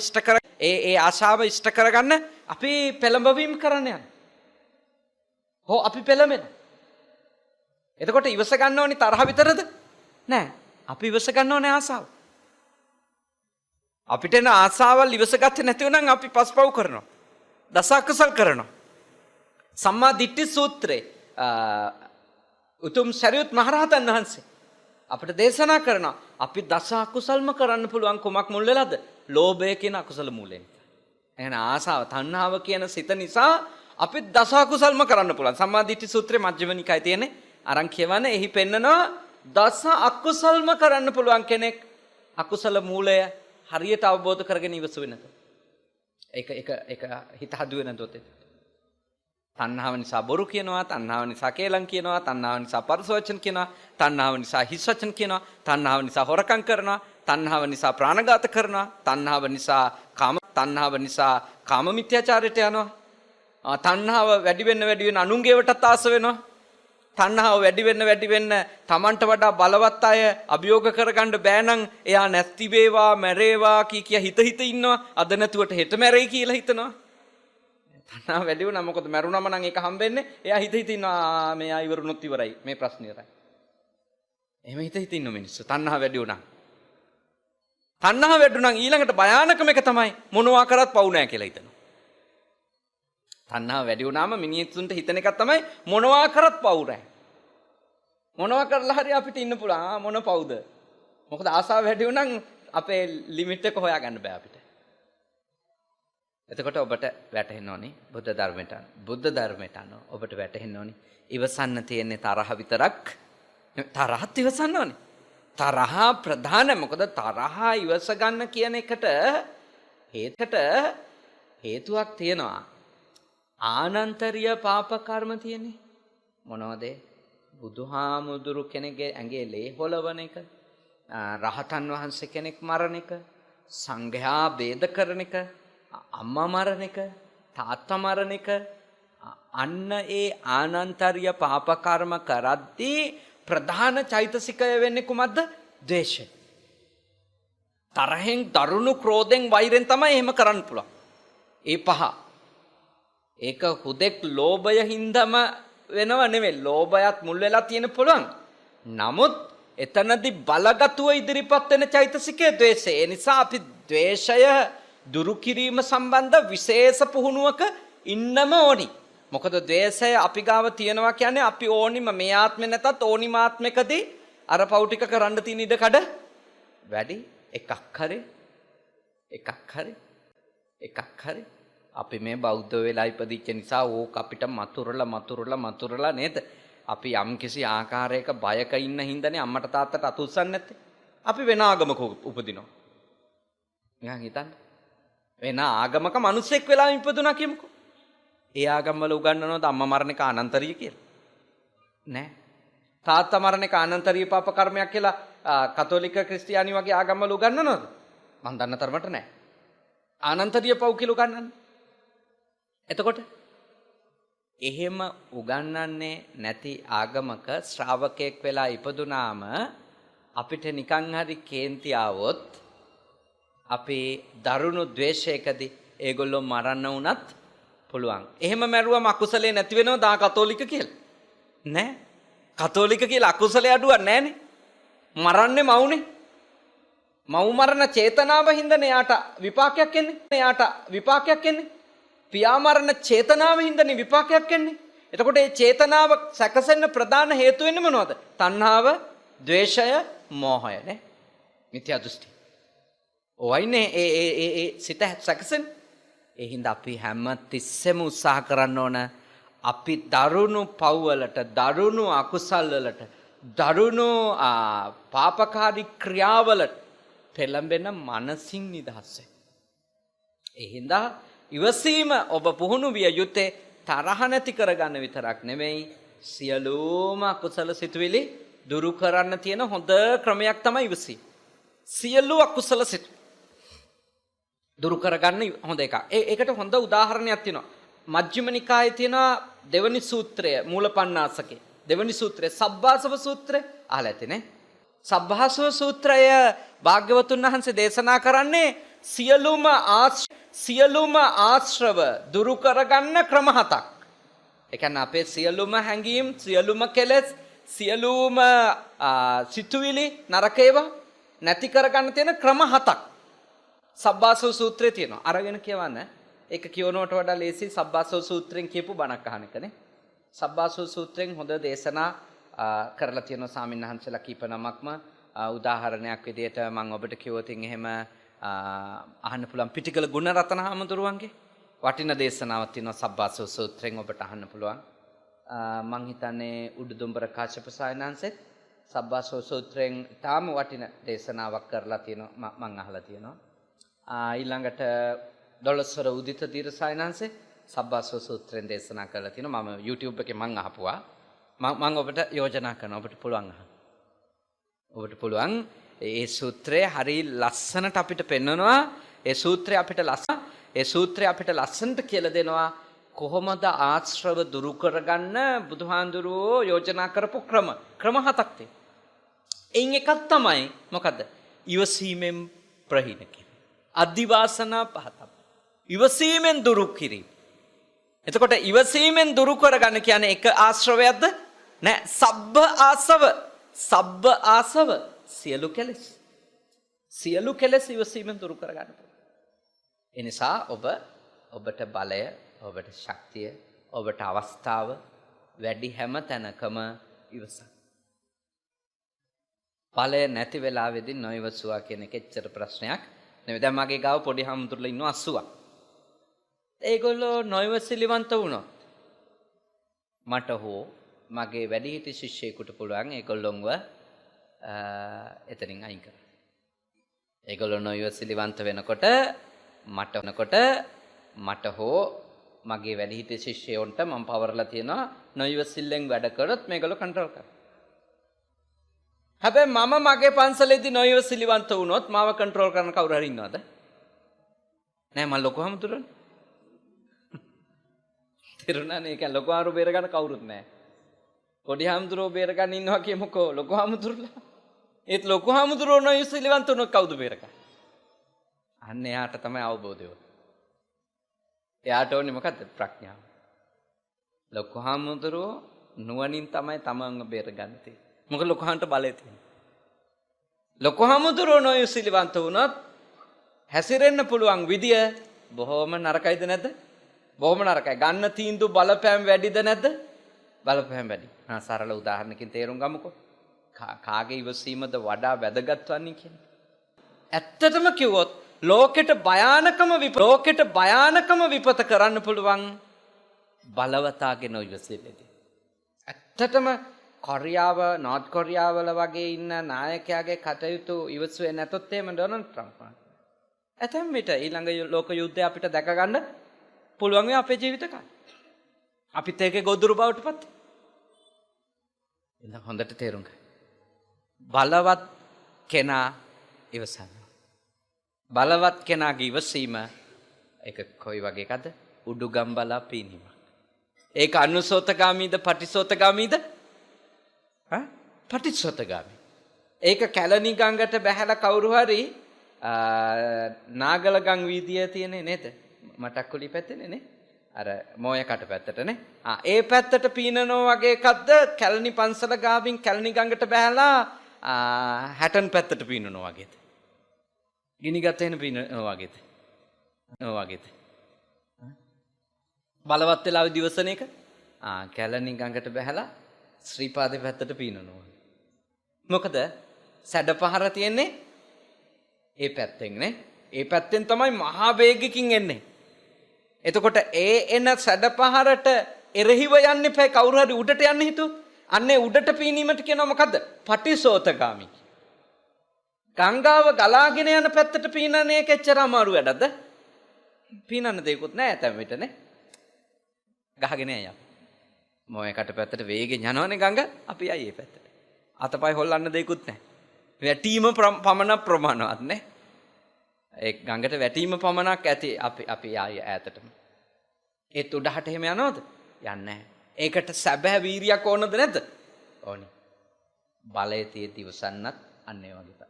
ඉෂ්ට කරගන්න අපි පෙළඹවීම කරන්න යනවා. හෝ අපි පෙළඹෙනවා. එතකොට ඉවස ගන්න ඕනි තරහ විතරද? නෑ. අපි ඉවස ගන්න ඕනේ ආසාව. අපිට එන ආසාවල් ඉවසගත්තේ නැතිව නම් අපි පස්පව් කරනවා. දස අකුසල් කරනවා. සම්මා දිට්ඨි සූත්‍රේ උතුම් සරියුත් මහරහතන් වහන්සේ අපිට දේශනා කරනවා අපි දස අකුසල්ම කරන්න පුළුවන් කුමක් මුල් වෙලාද? ලෝභය කියන අකුසල මූලයෙන්. එහෙනම් ආසාව තණ්හාව කියන සිත නිසා අපි දස අකුසල්ම කරන්න පුළුවන්. සම්මා දිට්ඨි සූත්‍රයේ මජ්ක්‍ධිම නිකායේ තියෙන්නේ අරන් කියවනේ එහි පෙන්නනවා දස අකුසල්ම කරන්න පුළුවන් කෙනෙක් අකුසල මූලය හරියට අවබෝධ කරගෙන ඉවසුවේ නැත. ඒක හිත හදුවේ නැතොත් තණ්හාව නිසා බොරු කියනවා, තණ්හාව නිසා කේලම් කියනවා, තණ්හාව නිසා පරුස වචන කියනවා, තණ්හාව නිසා හිස් වචන කියනවා, තණ්හාව නිසා හොරකම් කරනවා, තණ්හාව නිසා ප්‍රාණඝාත කරනවා, තණ්හාව නිසා කාම මිත්‍යාචාරයට යනවා, තණ්හාව වැඩි වෙන්න අනුන්ගේවටත් ආස වෙනවා, තණ්හාව වැඩි වෙන්න තමන්ට වඩා බලවත් අය අභියෝග කරගන්න බෑ නම් එයා නැති වේවා මැරේවා කිය හිත ඉන්නවා. අද නැතුවට හෙට මැරෙයි කියලා හිතනවා. තණ්හාව වැඩි වුණා මොකද මැරුණම නම් ඒක හම්බෙන්නේ. එයා හිත ඉන්නවා මෙයා ඉවරුනොත් ඉවරයි. මේ ප්‍රශ්නේ ඉවරයි. එහෙම හිත ඉන්න මිනිස්සු තණ්හාව වැඩි වුණා. තණ්හාව වැඩි වුණා ඊළඟට භයානකම එක තමයි මොනවා කරත් පවු නැහැ කියලා හිතනවා. තණ්හාව වැඩි වුණාම මිනිස්සුන්ට හිතන එකක් තමයි මොනවා කරත් පවු නැහැ. මොනවා කරලා හරි අපිට ඉන්න පුළුවන්. මොන පවුද? මොකද ආසාව වැඩි වුණනම් අපේ ලිමිට් එක හොයාගන්න බෑ අපිට. එතකොට ඔබට වැටහෙන්න ඕනේ බුද්ධ ධර්මයට අනුව ඔබට වැටහෙන්න ඕනේ ඉවසන්න තියෙන්නේ තරහ විතරක්. තරහත් ඉවසන්න ඕනේ. තරහ ප්‍රධාන. මොකද තරහ ඉවස ගන්න කියන එකට හේතුවක් තියෙනවා. ආනන්තරීය පාප කර්ම තියෙන්නේ. මොනවද? බුදුහාමුදුරු කෙනෙක්ගේ ඇඟේ ලේ හොලවන එක, රහතන් වහන්සේ කෙනෙක් මරණ එක, සංඝයා ભેද කරන එක, අම්මා මරණ එක, තාත්තා මරණ එක, අන්න ඒ ආනන්තරීය පාප කර්ම කරද්දී ප්‍රධාන චෛතසිකය වෙන්නේ කුමක්ද? ද්වේෂය. තරහෙන්, දරුණු ක්‍රෝධෙන්, වෛරෙන් තමයි එහෙම කරන්න පුළුවන්. ඒ පහ. ඒක හුදෙක් ලෝභය හින්දාම වෙනව නෙවෙයි. ලෝභයත් මුල් වෙලා තියෙන පුළුවන්. නමුත් එතනදී බලගතුව ඉදිරිපත් වෙන චෛතසිකය ද්වේෂය. ඒ නිසා අපි ද්වේෂය දුරු කිරීම සම්බන්ධ විශේෂ පුහුණුවක ඉන්නම ඕනි. මොකද ද්වේෂය අපි ගාව තියෙනවා කියන්නේ අපි ඕනිම මේ ආත්මේ නැතත් ඕනිම ආත්මයකදී අර පව් ටික කරන්න තියෙන ඉඩ කඩ වැඩි. එකක් හරි අපි මේ බෞද්ධ වෙලා ඉපදිච්ච නිසා ඕක අපිට මතුරලා නේද? අපි යම් කිසි ආකාරයක බයක ඉන්න හින්දානේ අම්මට තාත්තට අත උස්සන්නේ නැත්තේ. අපි වෙන ආගමක උපදිනවා. නිකන් හිතන්න. වෙන ආගමක මිනිස්සෙක් වෙලා ඉපදුනා කියමුකෝ. ඒ ආගම් වල උගන්වනවද අම්මා මරණ එක අනන්තරීය කියලා? නෑ. තාත්තා මරණ එක අනන්තරීය පාප කර්මයක් කියලා කතෝලික ක්‍රිස්තියානි වගේ ආගම් වල උගන්වනවද? මම දන්න තරමට නෑ. අනන්තරීය පව් කියලා උගන්වන්නේ. එතකොට එහෙම උගන්වන්නේ නැති ආගමක ශ්‍රාවකයෙක් වෙලා ඉපදුනාම අපිට නිකන් හරි කේන්ති ආවොත් අපේ දරුණු ද්වේෂයකදී ඒගොල්ලෝ මරන්න වුණත් පුළුවන්. එහෙම මැරුවම අකුසලේ නැති වෙනවද කතෝලික කියලා? නෑ. කතෝලික කියලා අකුසලේ අඩුවක් නෑනේ. මරන්නේ මවුනේ. මව් මරණ චේතනාව හින්දානේ යාට විපාකයක් එන්නේ. පියා මරණ චේතනාව හින්දානේ විපාකයක් එන්නේ. එතකොට මේ චේතනාව සැකසෙන්න ප්‍රධාන හේතු වෙන්නේ මොනවද? තණ්හාව, ද්වේෂය, මෝහය නේ. මිත්‍යා දෘෂ්ටි. ඔයයිනේ ඒ සිත සැකසෙන්නේ. ඒ හින්දා අපි හැම තිස්සෙම උත්සාහ කරන්න ඕන අපි දරුණු පව්වලට, දරුණු අකුසල් වලට, දරුණු පාපකාරී ක්‍රියාවලට පෙළඹෙන මනසින් නිදහස් වෙන්න. ඒ හින්දා ඉවසීම ඔබ පුහුණු විය යුත්තේ තරහ නැති කරගන්න විතරක් නෙමෙයි සියලුම අකුසල සිතුවිලි දුරු කරන්න තියෙන හොඳ ක්‍රමයක් තමයි ඉවසීම. සියලු අකුසල සිතුවිලි දුරු කරගන්න හොඳ එකක්. ඒකට හොඳ උදාහරණයක් තියෙනවා. මජ්ක්‍ධිම නිකායේ තියෙන දෙවනි සූත්‍රය මූලපණ්ණාසකේ. දෙවනි සූත්‍රය සබ්බාසව සූත්‍රය අහලා ඇතිනේ. සබ්බාසව සූත්‍රය භාග්‍යවතුන් වහන්සේ දේශනා කරන්නේ සියලුම ආශ්‍රව දුරු කරගන්න ක්‍රම හතක්. ඒ කියන්නේ අපේ සියලුම හැඟීම්, සියලුම කෙලෙස්, සියලුම සිතුවිලි නරක ඒවා නැති කරගන්න තියෙන ක්‍රම හතක්. සබ්බාසව සූත්‍රයේ තියෙනවා. අරගෙන කියවන්න. ඒක කියවනවට වඩා ලේසි සබ්බාසව සූත්‍රයෙන් කියපු බණක් අහන එකනේ. සබ්බාසව සූත්‍රයෙන් හොඳ දේශනා කරලා තියෙනවා සාමින්හන්සලා කීප නමක්ම. උදාහරණයක් විදිහට මම ඔබට කිව්වොතින් එහෙම අහන්න පුළුවන් පිටිකල ගුණරත්න හාමුදුරුවන්ගේ වටින දේශනාවක් තියෙනවා සබ්බාසව සූත්‍රයෙන් ඔබට අහන්න පුළුවන්. මං හිතන්නේ උඩුදුම්බර කාශ්‍යප සායනන්සෙත් සබ්බාසව සූත්‍රයෙන් තාම වටින දේශනාවක් කරලා තියෙනවා මං අහලා තියෙනවා. ඊළඟට දොළොස්වර උදිත දීර සායනන්සේ සබ්බාසව සූත්‍රයෙන් දේශනා කරලා තියෙනවා. මම YouTube එකේ මං අහපුවා. මං ඔබට යෝජනා කරනවා ඔබට පුළුවන් අහන්න. ඔබට පුළුවන් ඒ සූත්‍රය හරි ලස්සනට අපිට පෙන්වනවා. ඒ සූත්‍රය අපිට ලස්සනට කියලා දෙනවා කොහොමද ආශ්‍රව දුරු කරගන්න බුදුහාඳුරෝ යෝජනා කරපු ක්‍රම හතක් තියෙනවා. එයින් එකක් තමයි මොකද්ද? ඉවසීමෙන් ප්‍රහීන කිරීම. අදිවාසනා පහතක්. ඉවසීමෙන් දුරු කිරීම. එතකොට ඉවසීමෙන් දුරු කරගන්න කියන්නේ එක ආශ්‍රවයක්ද? නෑ, සබ්බ ආසව සියලු කෙලෙස්. සියලු කෙලෙස් ඉවසීමෙන් දුරු කරගන්න පුළුවන්. ඒ නිසා ඔබට බලය, ඔබට ශක්තිය, ඔබට අවස්ථාව වැඩි හැම තැනකම ඉවසන්න. බලය නැති වෙලාවේදී නොඉවසුවා කියන එක එච්චර ප්‍රශ්නයක් නෙවෙයි. දැන් මගේ ගාව පොඩි හාමුදුරුවෝ ඉන්නවා 80ක්. ඒගොල්ලෝ නොඉවසිලිවන්ත වුණොත් මට හෝ මගේ වැඩිහිටි ශිෂ්‍යයෙකුට පුළුවන් ඒගොල්ලොන්ව එතනින් අයින් කරන්න. ඒගොල්ලෝ නොඉවසිලිවන්ත වෙනකොට මට හෝ මගේ වැඩිහිටි ශිෂ්‍යයන්ට මම පවරලා තියෙනවා නොඉවසිල්ලෙන් වැඩ කරොත් මේගොල්ලෝ කන්ට්‍රෝල් කරනවා. හැබැයි මම මගේ පන්සලේදී නොඉවසිලිවන්ත වුණොත් මාව කන්ට්‍රෝල් කරන කවුරු හරි ඉන්නවද? නෑ, මම ලොකු හාමුදුරනේ. තේරුණානේ? ඒක ලොකු හාමුදුරුවෝ බේර ගන්න කවුරුත් නෑ. පොඩි හාමුදුරුවෝ බේර ගන්න ඉන්නවා කියමුකෝ ලොකු හාමුදුරුවෝලා. ඒත් ලොකු හාමුදුරුවෝ නොඉවසිලිවන්ත වුණොත් කවුද බේරගන්නේ? අන්න එයාට තමයි අවබෝධය වෙන්නේ. එයාට ඕනේ මොකද්ද? ප්‍රඥාව. ලොකු හාමුදුරුවෝ නුවණින් තමයි තමන්ව බේරගන්න තියෙන්නේ. මොකද ලොකු හාන්ට බලය තියෙනවා. ලොකු හාමුදුරුවෝ නොඉවසිලිවන්ත වුණොත් හැසිරෙන්න පුළුවන් විදිය බොහොම නරකයිද නැද්ද? බොහොම නරකයි. ගන්න තීන්දුව බලපෑම් වැඩිද නැද්ද? බලපෑම් වැඩි. සරල උදාහරණකින් තේරුම් ගමුකෝ. කාගේ ඉවසීමද වඩා වැදගත් වන්නේ කියන්නේ? ඇත්තටම කිව්වොත් ලෝකෙට භයානකම විපත කරන්න පුළුවන් බලවතාගේ නොඉවසිල්ලේදී. ඇත්තටම නෝර්ත් කොරියාවල වගේ ඉන්න නායකයාගේ කටයුතු ඉවසුවේ නැතොත් එහෙම ඩොනල්ඩ් ට්‍රම්ප් ඇතැම් විට ඊළඟ ලෝක යුද්ධය අපිට දැක ගන්න පුළුවන් වේ අපේ ජීවිත කාලේ. අපිත් ඒකේ ගොදුරු බවට පත්. එහෙනම් හොඳට තේරුම් ගන්න. බලවත් කෙනා ඉවසනවා. බලවත් කෙනාගේ ඉවසීම ඒක කොයි වගේ එකද? උඩුගම් බලා පීනීම. ඒක අනුසෝතගාමීද පටිසෝතගාමීද? පටිසෝතගාමී. ඒක කැලණි ගඟට බැහැලා කවුරු හරි නාගලගම් වීදිය තියෙන්නේ නේද? මටක්කුලි පැත්තේනේ නේ? අර මොයකට පැත්තටනේ. ඒ පැත්තට පීනනවා වගේ එකක්ද කැලණි පන්සල ගාවින් කැලණි ගඟට බැහැලා හැටන් පැත්තට පීනනවා වගේද? ගිනි ගතේන පීනනවා වගේද? වගේද? බලවත් වෙලාවෙ දිවසන එක කැලණි ගඟට බැහැලා ශ්‍රීපාදේ පැත්තට පීනනවා. මොකද සැඩපහර තියෙන්නේ ඒ පැත්තෙන් නේ. ඒ පැත්තෙන් තමයි මහා වේගකින් එන්නේ. එතකොට එන සැඩපහරට එරෙහිව යන්න එපා. කවුරු හරි උඩට යන්න හිතුවොත් අන්නේ උඩට පීනීමට කියනවා මොකද්ද? පටිසෝතගාමී. ගංගාව ගලාගෙන යන පැත්තට පීනන එක එච්චර අමාරු වැඩක්ද? පීනන්න දෙයක්වත් නැහැ ඇතැම් විටනේ. ගහගෙන යයි. මොයකට පැත්තට වේගෙන් යනවනේ ගඟ. අපි යයි ඒ පැත්තට. අතපය හොල්ලන්න දෙයක්වත් නැහැ. වැටීම පමණ ප්‍රමාණවත් නේ. ඒ ගඟට වැටීම පමණක් ඇති අපි ආයේ ඈතටම. ඒත් උඩහට එහෙම යනවද? යන්නේ නැහැ. ඒකට සැබෑ වීරියක් ඕනද නැද්ද? ඕනි. බලය තියෙද්දි ඉවසන්නත් අන්න ඒ වගේ තමයි.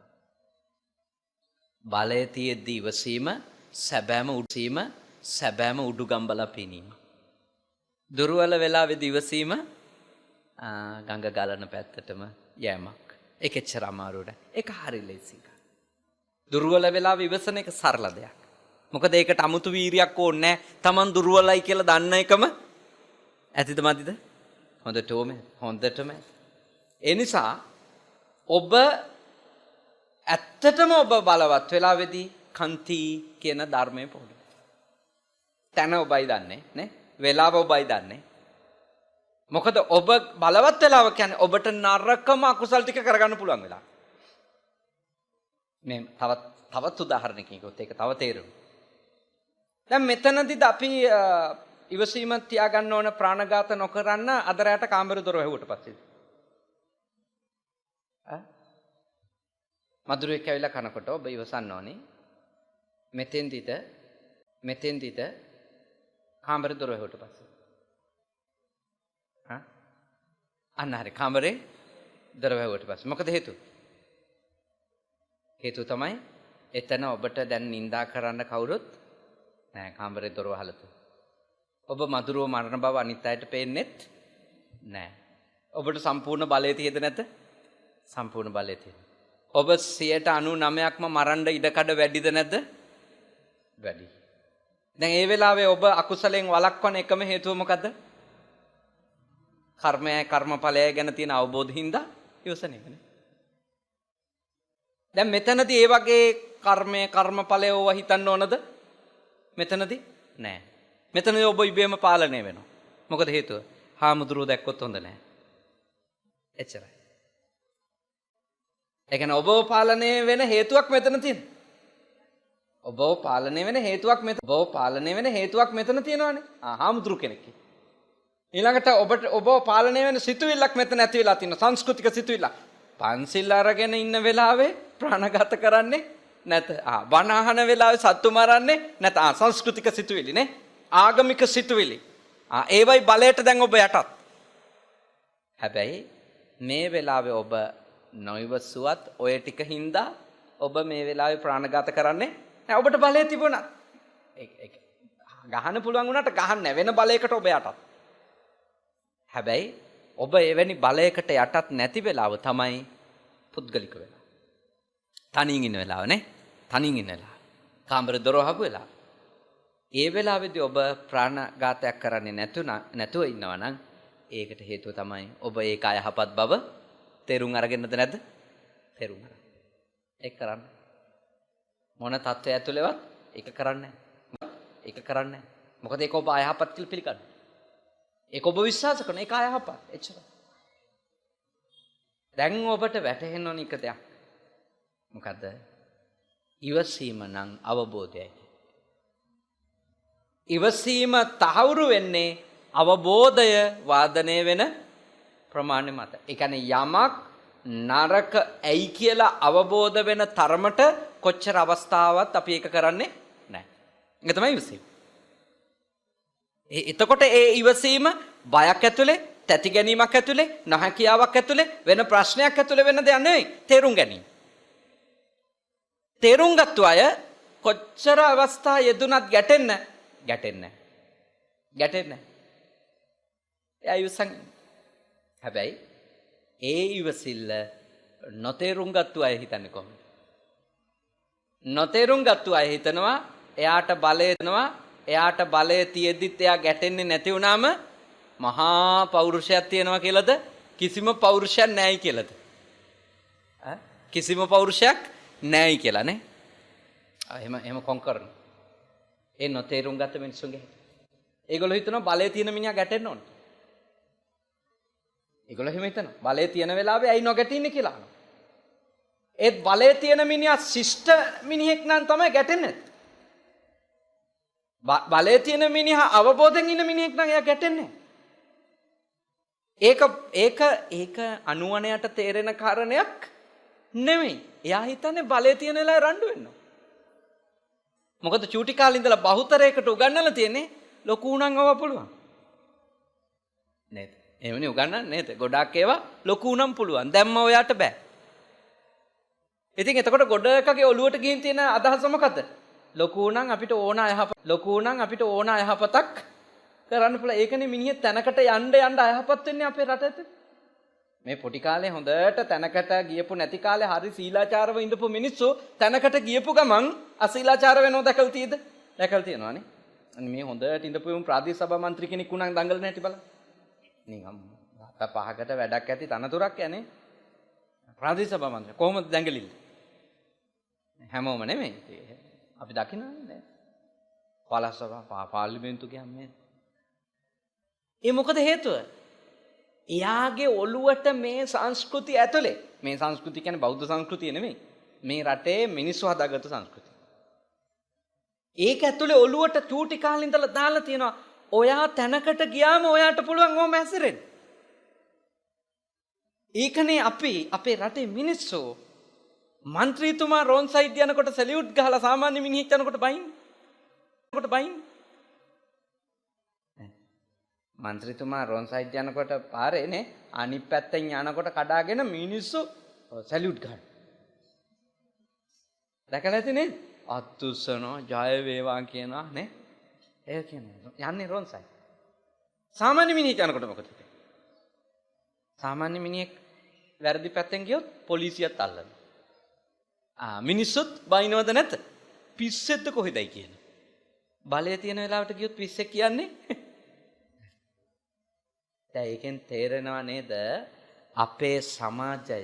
බලය තියෙද්දි ඉවසීම සැබෑම උඩුගම්බලා පීනීම. දුර්වල වෙලාවේදී ඉවසීම ගඟ ගලන පැත්තටම යෑමක්. ඒක එච්චර අමාරු නෑ. ඒක හරි ලේසි. දුර්වල වෙලාවෙ ඉවසන එක සරල දෙයක්. මොකද ඒකට අමුතු වීරියක් ඕනේ නෑ. Taman දුර්වලයි කියලා දන්න එකම ඇතිද මදිද? හොඳටම. ඒ නිසා ඔබ ඇත්තටම ඔබ බලවත් වෙලාවේදී කන්ති කියන ධර්මයේ පොඩි. තන ඔබයි දන්නේ නේ? වෙලාව ඔබයි දන්නේ. මොකද ඔබ බලවත් වෙලාව කියන්නේ ඔබට නරකම අකුසල් ටික කරගන්න පුළුවන් වෙලාව. මේ තවත් උදාහරණයකින් කිව්වොත් ඒක තව තේරෙනවා. දැන් මෙතනදිත් අපි ඉවසීම තියාගන්න ඕන ප්‍රාණඝාත නොකරන්න අද රැට කාමර දොර වැහුවට පස්සේ. මధుරෙක් ඇවිල්ලා කනකොට ඔබ ඉවසන්න ඕනේ. මෙතෙන්දිද කාමරේ දොර වැහුවට පස්සේ. හා? අන්න හරි. කාමරේ දොර වැහුවට පස්සේ. මොකද හේතුව? හේතුව තමයි එතන ඔබට දැන් නිඳා කරන්න කවුරුත් නැහැ. කාමරේ දොර වහලතු. ඔබ මధుරව මරණ බව අනිත් අයට පේන්නෙත් නැහැ. ඔබට සම්පූර්ණ බලය තියෙද නැත? සම්පූර්ණ බලය තියෙනවා. ඔබ 99%ක්ම මරන්න ඉඩකඩ වැඩිද නැද්ද? වැඩි. දැන් ඒ වෙලාවේ ඔබ අකුසලෙන් වළක්වන එකම හේතුව මොකද්ද? කර්මයයි කර්මඵලයයි ගැන තියෙන අවබෝධින්ද ඉවසන එකනේ. දැන් මෙතනදී ඒ වගේ කර්මය කර්මඵලය ඕවා හිතන්න ඕනද? මෙතනදී නෑ. මෙතනදී ඔබ ඉබේම පාලනය වෙනවා. මොකද හේතුව? හාමුදුරුවෝ දැක්කොත් හොඳ නෑ. එච්චරයි. ඒ කියන්නේ ඔබව පාලනය වෙන හේතුවක් මෙතන තියෙනවා. ඔබව පාලනය වෙන හේතුවක් මෙතන තියෙනවානේ. හාමුදුරු කෙනෙක්. ඊළඟට ඔබව පාලනය වෙන සිතුවිල්ලක් මෙතන ඇති වෙලා තියෙනවා. සංස්කෘතික සිතුවිල්ලක්. පන්සිල් අරගෙන ඉන්න වෙලාවේ ප්‍රාණඝාත කරන්නේ නැත. බණ අහන වෙලාවේ සත්තු මරන්නේ නැත. සංස්කෘතික සිතුවිලි නේ. ආගමික සිතුවිලි. ඒවයි බලයට දැන් ඔබ යටත්. හැබැයි මේ වෙලාවේ ඔබ නොයිවසුවත් ඔය ටික හින්දා ඔබ මේ වෙලාවේ ප්‍රාණඝාත කරන්නේ නැහැ. ඔබට බලය තිබුණා. ගහන්න පුළුවන් වුණාට ගහන්න වෙන බලයකට ඔබ යටත්. හැබැයි ඔබ එවැනි බලයකට යටත් නැති වෙලාව තමයි පුද්ගලික වෙලාව. තනියෙන් ඉන්න වෙලාව නේ. තනියෙන් ඉන්න වෙලාව. කාමරේ දොර වහපු වෙලාව. ඒ වෙලාවේදී ඔබ ප්‍රාණඝාතයක් කරන්නේ නැතුව ඉන්නවා නම් ඒකට හේතුව තමයි ඔබ ඒක අයහපත් බව තේරුම් අරගෙනද නැද්ද? තේරුම් අරගෙන. ඒක කරන්න. මොන තත්ත්වය ඇතුළේවත් ඒක කරන්නේ නැහැ. ඒක කරන්නේ නැහැ. මොකද ඒක ඔබ අයහපත් කියලා පිළිගන්න. ඒක ඔබ විශ්වාස කරන ඒක අයහපත්. එච්චරයි. දැන් ඔබට වැටහෙන්න ඕන එක දෙයක්. මොකද්ද? ඉවසීම නම් අවබෝධයයි. ඉවසීම තහවුරු වෙන්නේ අවබෝධය වාදනය වෙන ප්‍රමාණය මත. ඒ කියන්නේ යමක් නරක ඇයි කියලා අවබෝධ වෙන තරමට කොච්චර අවස්ථාවක් අපි ඒක කරන්නේ නැහැ. ඒක තමයි ඉවසීම. එතකොට ඒ ඉවසීම බයක් ඇතුලේ, තැති ගැනීමක් ඇතුලේ, නොහැකියාවක් ඇතුලේ, වෙන ප්‍රශ්නයක් ඇතුලේ වෙන දෙයක් නෙවෙයි. තේරුම් ගැනීම. තේරුම් ගත්ත අය කොච්චර අවස්ථා යෙදුනත් ගැටෙන්නේ නැහැ. එයා ඉවසන්. හැබැයි ඒ ඉවසිල්ල නොතේරුම් ගත්තු අය හිතන්නේ කොහොමද? නොතේරුම් ගත්තු අය හිතනවා එයාට බලය තියෙද්දිත් එයා ගැටෙන්නේ නැති වුණාම මහා පෞරුෂයක් තියෙනවා කියලාද? කිසිම පෞරුෂයක් නැහැයි කියලාද? කිසිම පෞරුෂයක් නැහැයි කියලා නේ. එහෙම කොන්කරන. ඒ නොතේරුම් ගත්ත මිනිස්සුන්ගේ. ඒගොල්ලෝ හිතනවා බලය තියෙන මිනිහා ගැටෙන්න ඕන. ඒගොල්ලෝ එහෙම හිතනවා. බලය තියෙන වෙලාවේ ඇයි නොගැටෙන්නේ කියලා අහනවා. ඒත් බලය තියෙන මිනිහා ශිෂ්ට මිනිහෙක් නම් තමයි ගැටෙන්නේ. බලය තියෙන මිනිහා අවබෝධයෙන් ඉන්න මිනිහෙක් නම් එයා ගැටෙන්නේ. ඒක අනුවණයට තේරෙන කාරණයක් නෙමෙයි. එයා හිතන්නේ බලය තියෙන වෙලාවේ රණ්ඩු වෙන්න. මොකද චූටි කාලේ ඉඳලා බහුතරයකට උගන්වලා තියෙන්නේ ලොකු උණන් අවව පුළුවන්. නේද? එහෙමනේ උගන්වන්නේ නේද? ගොඩාක් ඒවා ලොකු උණම් පුළුවන්. දැම්ම ඔයාට බෑ. ඉතින් එතකොට ගොඩකගේ ඔළුවට ගිහින් තියෙන අදහස මොකද්ද? ලොකු උණන් අපිට ඕන අයහපතක් කරන්න පුළුවන්. ඒකනේ මිනිහෙ තැනකට යන්න අයහපත් වෙන්නේ අපේ රටට. මේ පොඩි කාලේ හොඳට තැනකට ගියපු නැති කාලේ හරි සීලාචාරව ඉඳපු මිනිස්සු තැනකට ගියපු ගමන් අසීලාචාර වෙනව දැකලා තියෙද? දැකලා තියෙනවානේ. අනේ මේ හොඳට ඉඳපු ප්‍රාදේශ සභා මන්ත්‍රී කෙනෙක් උනන් දඟලන හැටි බලන්න. නිකම් පහකට වැඩක් ඇති තනතුරක් යන්නේ. ප්‍රාදේශ සභා මන්ත්‍රී කොහොමද දඟලින්නේ? හැමෝම නෙමෙයි. අපි දකින්නනේ. පළාත් සභා පාර්ලිමේන්තු කියන්නේ. ඒ මොකද හේතුව? එයාගේ ඔළුවට මේ සංස්කෘතිය ඇතුලේ මේ සංස්කෘතිය කියන්නේ බෞද්ධ සංස්කෘතිය නෙමෙයි. මේ රටේ මිනිස්සු හදාගත්තු සංස්කෘතිය. ඒක ඇතුලේ ඔළුවට චූටි කාලේ ඉඳලා දාලා තියෙනවා. ඔයා තැනකට ගියාම ඔයාට පුළුවන් ඕම හැසිරෙන්න. ඒකනේ අපි අපේ රටේ මිනිස්සු മന്ത്രിතුමා රෝන් සයිඩ් යනකොට සැලියුට් ගහලා සාමාන්‍ය මිනිහෙක් යනකොට බයින්. මන්ත්‍රීතුමා රෝන් සයිඩ් යනකොට පාරේනේ අනිත් පැත්තෙන් යනකොට කඩාගෙන මිනිස්සු සැලියුට් ගන්න. දැකලා ඇතිනේ? අත්උස්සනවා ජය වේවා කියනවා නේ. ඒක කියන්නේ යන්නේ රෝන් සයිඩ්. සාමාන්‍ය මිනිහෙක් යනකොට මොකද වෙන්නේ? සාමාන්‍ය මිනිහෙක් වැරදි පැත්තෙන් ගියොත් පොලිසියත් අල්ලනවා. මිනිස්සුත් බයිනවද නැත? පිස්සෙද්ද කොහෙදයි කියන. බලය තියෙන වෙලාවට ගියොත් පිස්සෙක් කියන්නේ. දැන් ඒකෙන් තේරෙනවා නේද අපේ සමාජය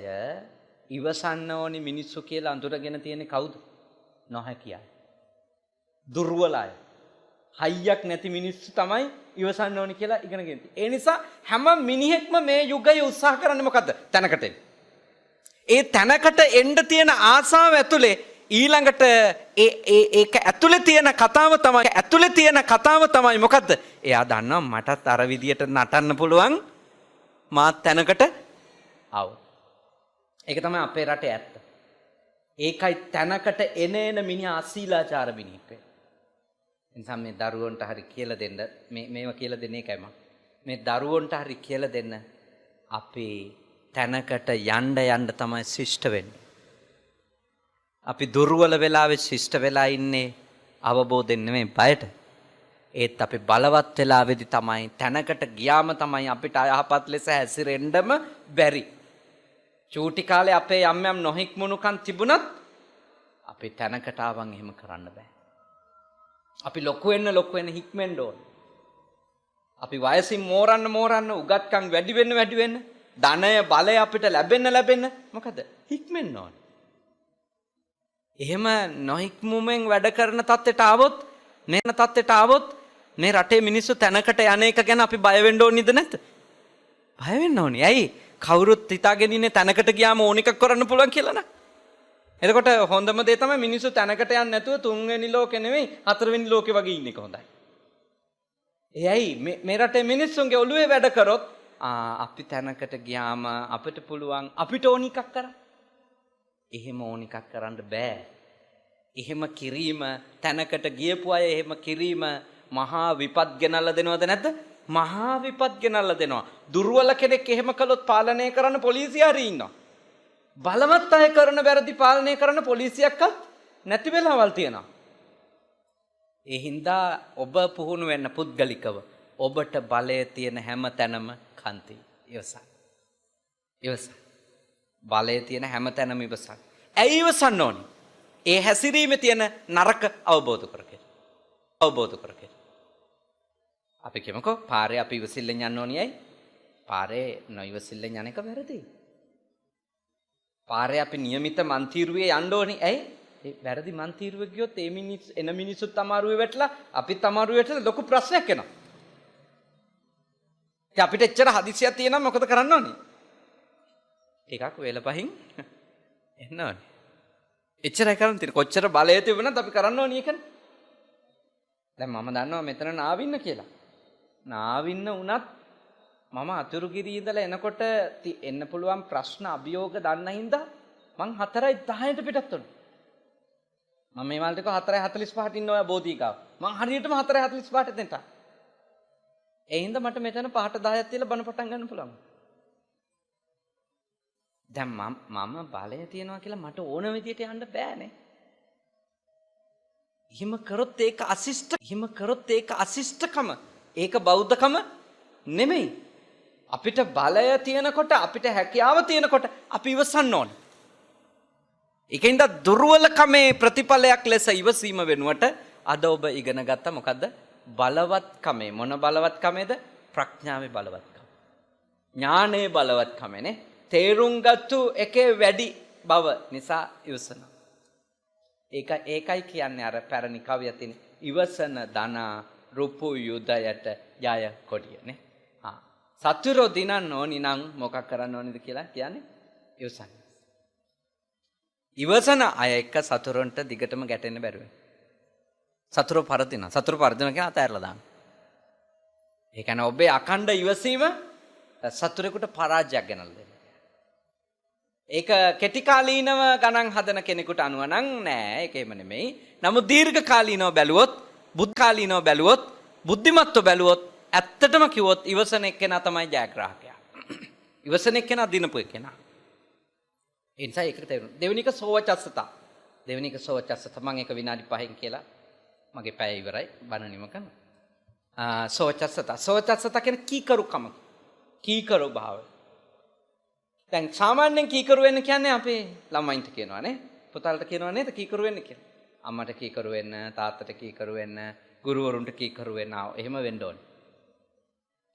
ඉවසන්න ඕනි මිනිස්සු කියලා අඳුරගෙන තියෙන්නේ කවුද? නොහැකියයි. දුර්වලයි. හයියක් නැති මිනිස්සු තමයි ඉවසන්න ඕනි කියලා ඉගෙනගෙන තියෙන්නේ. ඒ නිසා හැම මිනිහෙක්ම මේ යුගයේ උත්සාහ කරන්නේ මොකද්ද? තැනකට එන්න. ඒ තැනකට එන්න තියෙන ආසාව ඇතුලේ ඊළඟට ඒක ඇතුලේ තියෙන කතාව තමයි මොකද්ද? එයා දන්නවා මටත් අර විදියට නටන්න පුළුවන් මාත් තැනකට ආව. ඒක තමයි අපේ රටේ ඇත්ත. ඒකයි තැනකට එන මිනිහා අශීලාචාර මිනිහෙක්. එනිසා මේ දරුවන්ට හරි කියලා දෙන්න මේව කියලා දෙන්නේ ඒකයි මම. මේ දරුවන්ට හරි කියලා දෙන්න අපේ තැනකට යන්න තමයි ශිෂ්ට වෙන්නේ. අපි දුර්වල වෙලාවේ ශිෂ්ට වෙලා ඉන්නේ අවබෝධයෙන් නෙමෙයි බයට. ඒත් අපි බලවත් වෙලාවේදී තමයි තැනකට ගියාම තමයි අපිට අයහපත් ලෙස හැසිරෙන්නම බැරි. චූටි කාලේ අපේ යම් නොහික්මුණුකම් තිබුණත් අපි තැනකට ආවන් එහෙම කරන්න බෑ. අපි ලොකු වෙන්න හික්මෙන්න ඕන. අපි වයසින් මෝරන්න උගත්කම් වැඩි වෙන්න ධනය බලය අපිට ලැබෙන්න මොකද හික්මෙන්න ඕන. එහෙම නොහික්මුමෙන් වැඩ කරන තත්ත්වයට ආවොත් මේ රටේ මිනිස්සු තැනකට යන එක ගැන අපි බය වෙන්න ඕනිද නැද්ද? බය වෙන්න ඕනි. ඇයි? කවුරුත් හිතාගෙන ඉන්නේ තැනකට ගියාම ඕන එකක් කරන්න පුළුවන් කියලා නේ. එතකොට හොඳම දේ තමයි මිනිස්සු තැනකට යන්නේ නැතුව තුන්වෙනි ලෝකෙ නෙමෙයි හතරවෙනි ලෝකෙ වගේ ඉන්න එක හොඳයි. එයි මේ රටේ මිනිස්සුන්ගේ ඔළුවේ වැඩ කරොත් අපි තැනකට ගියාම අපිට පුළුවන් අපිට ඕන එකක් කරන්න. එහෙම ඕන එකක් කරන්න බෑ. එහෙම කිරීම තැනකට ගියපු අය එහෙම කිරීම මහා විපත් ගෙනල්ලා දෙනවද නැද්ද? මහා විපත් ගෙනල්ලා දෙනවා. දුර්වල කෙනෙක් එහෙම කළොත් පාලනය කරන්න පොලිසිය හරි ඉන්නවා. බලවත් අය කරන වැරදි පාලනය කරන පොලිසියක්වත් නැති වෙලාවල් තියෙනවා. ඒ හින්දා ඔබ පුහුණු වෙන්න පුද්ගලිකව ඔබට බලය තියෙන හැම තැනම කන්ති ඉවසන්න. බලය තියෙන හැම තැනම ඉවසන්න. ඇයි ඉවසන්න ඕනි? ඒ හැසිරීමේ තියෙන නරක අවබෝධ කරගෙන. අපි කියමුකෝ පාරේ අපි ඉවසිල්ලෙන් යන්න ඕනියයි. පාරේ නොඉවසිල්ලෙන් යන එක වැරදි. පාරේ අපි નિયમિત මන්තිරුවේ යන්න ඕනි. ඇයි? ඒ වැරදි මන්තිරුවේ ගියොත් එන මිනිස්සුත් අමාරුවේ වැටලා අපිත් අමාරුවේ වැටලා ලොකු ප්‍රශ්නයක් එනවා. ඉතින් අපිට එච්චර හදිසියක් තියෙනවා මොකද කරන්න ඕනි? ටිකක් වේලපහින් එන්න ඕනි. එච්චරයි කරන්න තියෙන්නේ. කොච්චර බලය තිබුණත් අපි කරන්න ඕනි ඒකනේ. දැන් මම දන්නවා මෙතන නාවින්න කියලා. නාවින්න වුණත් මම අතුරුගිරිය ඉඳලා එනකොට එන්න පුළුවන් ප්‍රශ්න අභියෝග දන්න හින්දා මං 4:10ට පිටත් වුණා. මම මේ මාල්ට 4:45ට ඉන්න ඔය බෝධිකාව. මං හරියටම 4:45ට දෙන්නට. ඒ හින්දා මට මෙතන 5:10ක් තියලා බණ පටන් ගන්න පුළුවන්. දැන් මම බලය තියනවා කියලා මට ඕන විදියට යන්න බෑනේ. එහෙම කරොත් ඒක අශිෂ්ටකම. ඒක බෞද්ධකම නෙමෙයි. අපිට බලය තියෙනකොට අපිට හැකියාව තියෙනකොට අපි ඉවසන්න ඕන. ඒකින්ද දුර්වලකමේ ප්‍රතිඵලයක් ලෙස ඉවසීම වෙනුවට අද ඔබ ඉගෙන ගත්ත මොකද්ද? බලවත්කමේ. මොන බලවත්කමේද? ප්‍රඥාවේ බලවත්කම. ඥානයේ බලවත්කමනේ. තේරුම් ගත්තු එකේ වැඩි බව නිසා ඉවසනවා. ඒකයි කියන්නේ අර පැරණි කවිය තියෙන ඉවසන දන රුපු යුදයට ජය කොඩියනේ. සතුරෝ දිනන්න ඕනි නම් මොකක් කරන්න ඕනිද කියලා කියන්නේ ඉවසන්න. ඉවසන අය එක්ක සතුරන්ට දිගටම ගැටෙන්න බැරුව. සතුරෝ පරදිනවා. සතුරු පරදිනවා කියන අතහැරලා දාන්න. ඒ කියන්නේ ඔබේ අඛණ්ඩ ඉවසීම සතුරෙකුට පරාජයක් ගෙනල්ලා දෙනවා. ඒක කෙටි කාලීනව ගණන් හදන කෙනෙකුට අනුව නම් නෑ. ඒක එහෙම නෙමෙයි. නමුත් දීර්ඝ කාලීනව බැලුවොත්, බුද්ධ කාලීනව බැලුවොත්, බුද්ධිමත්ව බැලුවොත් ඇත්තටම කිව්වොත් ඉවසන එක්කෙනා තමයි ජයග්‍රාහකයා. ඉවසන එක්කෙනා දිනපු එක්කෙනා. ඒ නිසා ඒකට තේරුණා. දෙවෙනි එක සෝවචස්සතා. දෙවෙනි එක සෝවචස්සත මම එක විනාඩි 5න් කියලා මගේ පැය ඉවරයි බණ නිම කරනවා. සෝවචස්සත කියන්නේ කීකරුකම. කීකරු භාවය. දැන් සාමාන්‍යයෙන් කීකරු වෙන්න කියන්නේ අපේ ළමයින්ට කියනවා නේ. පුතාලට කියනවා නේද කීකරු වෙන්න කියලා. අම්මට කීකරු වෙන්න, තාත්තට කීකරු වෙන්න, ගුරුවරුන්ට කීකරු වෙන්න. එහෙම වෙන්න ඕනේ.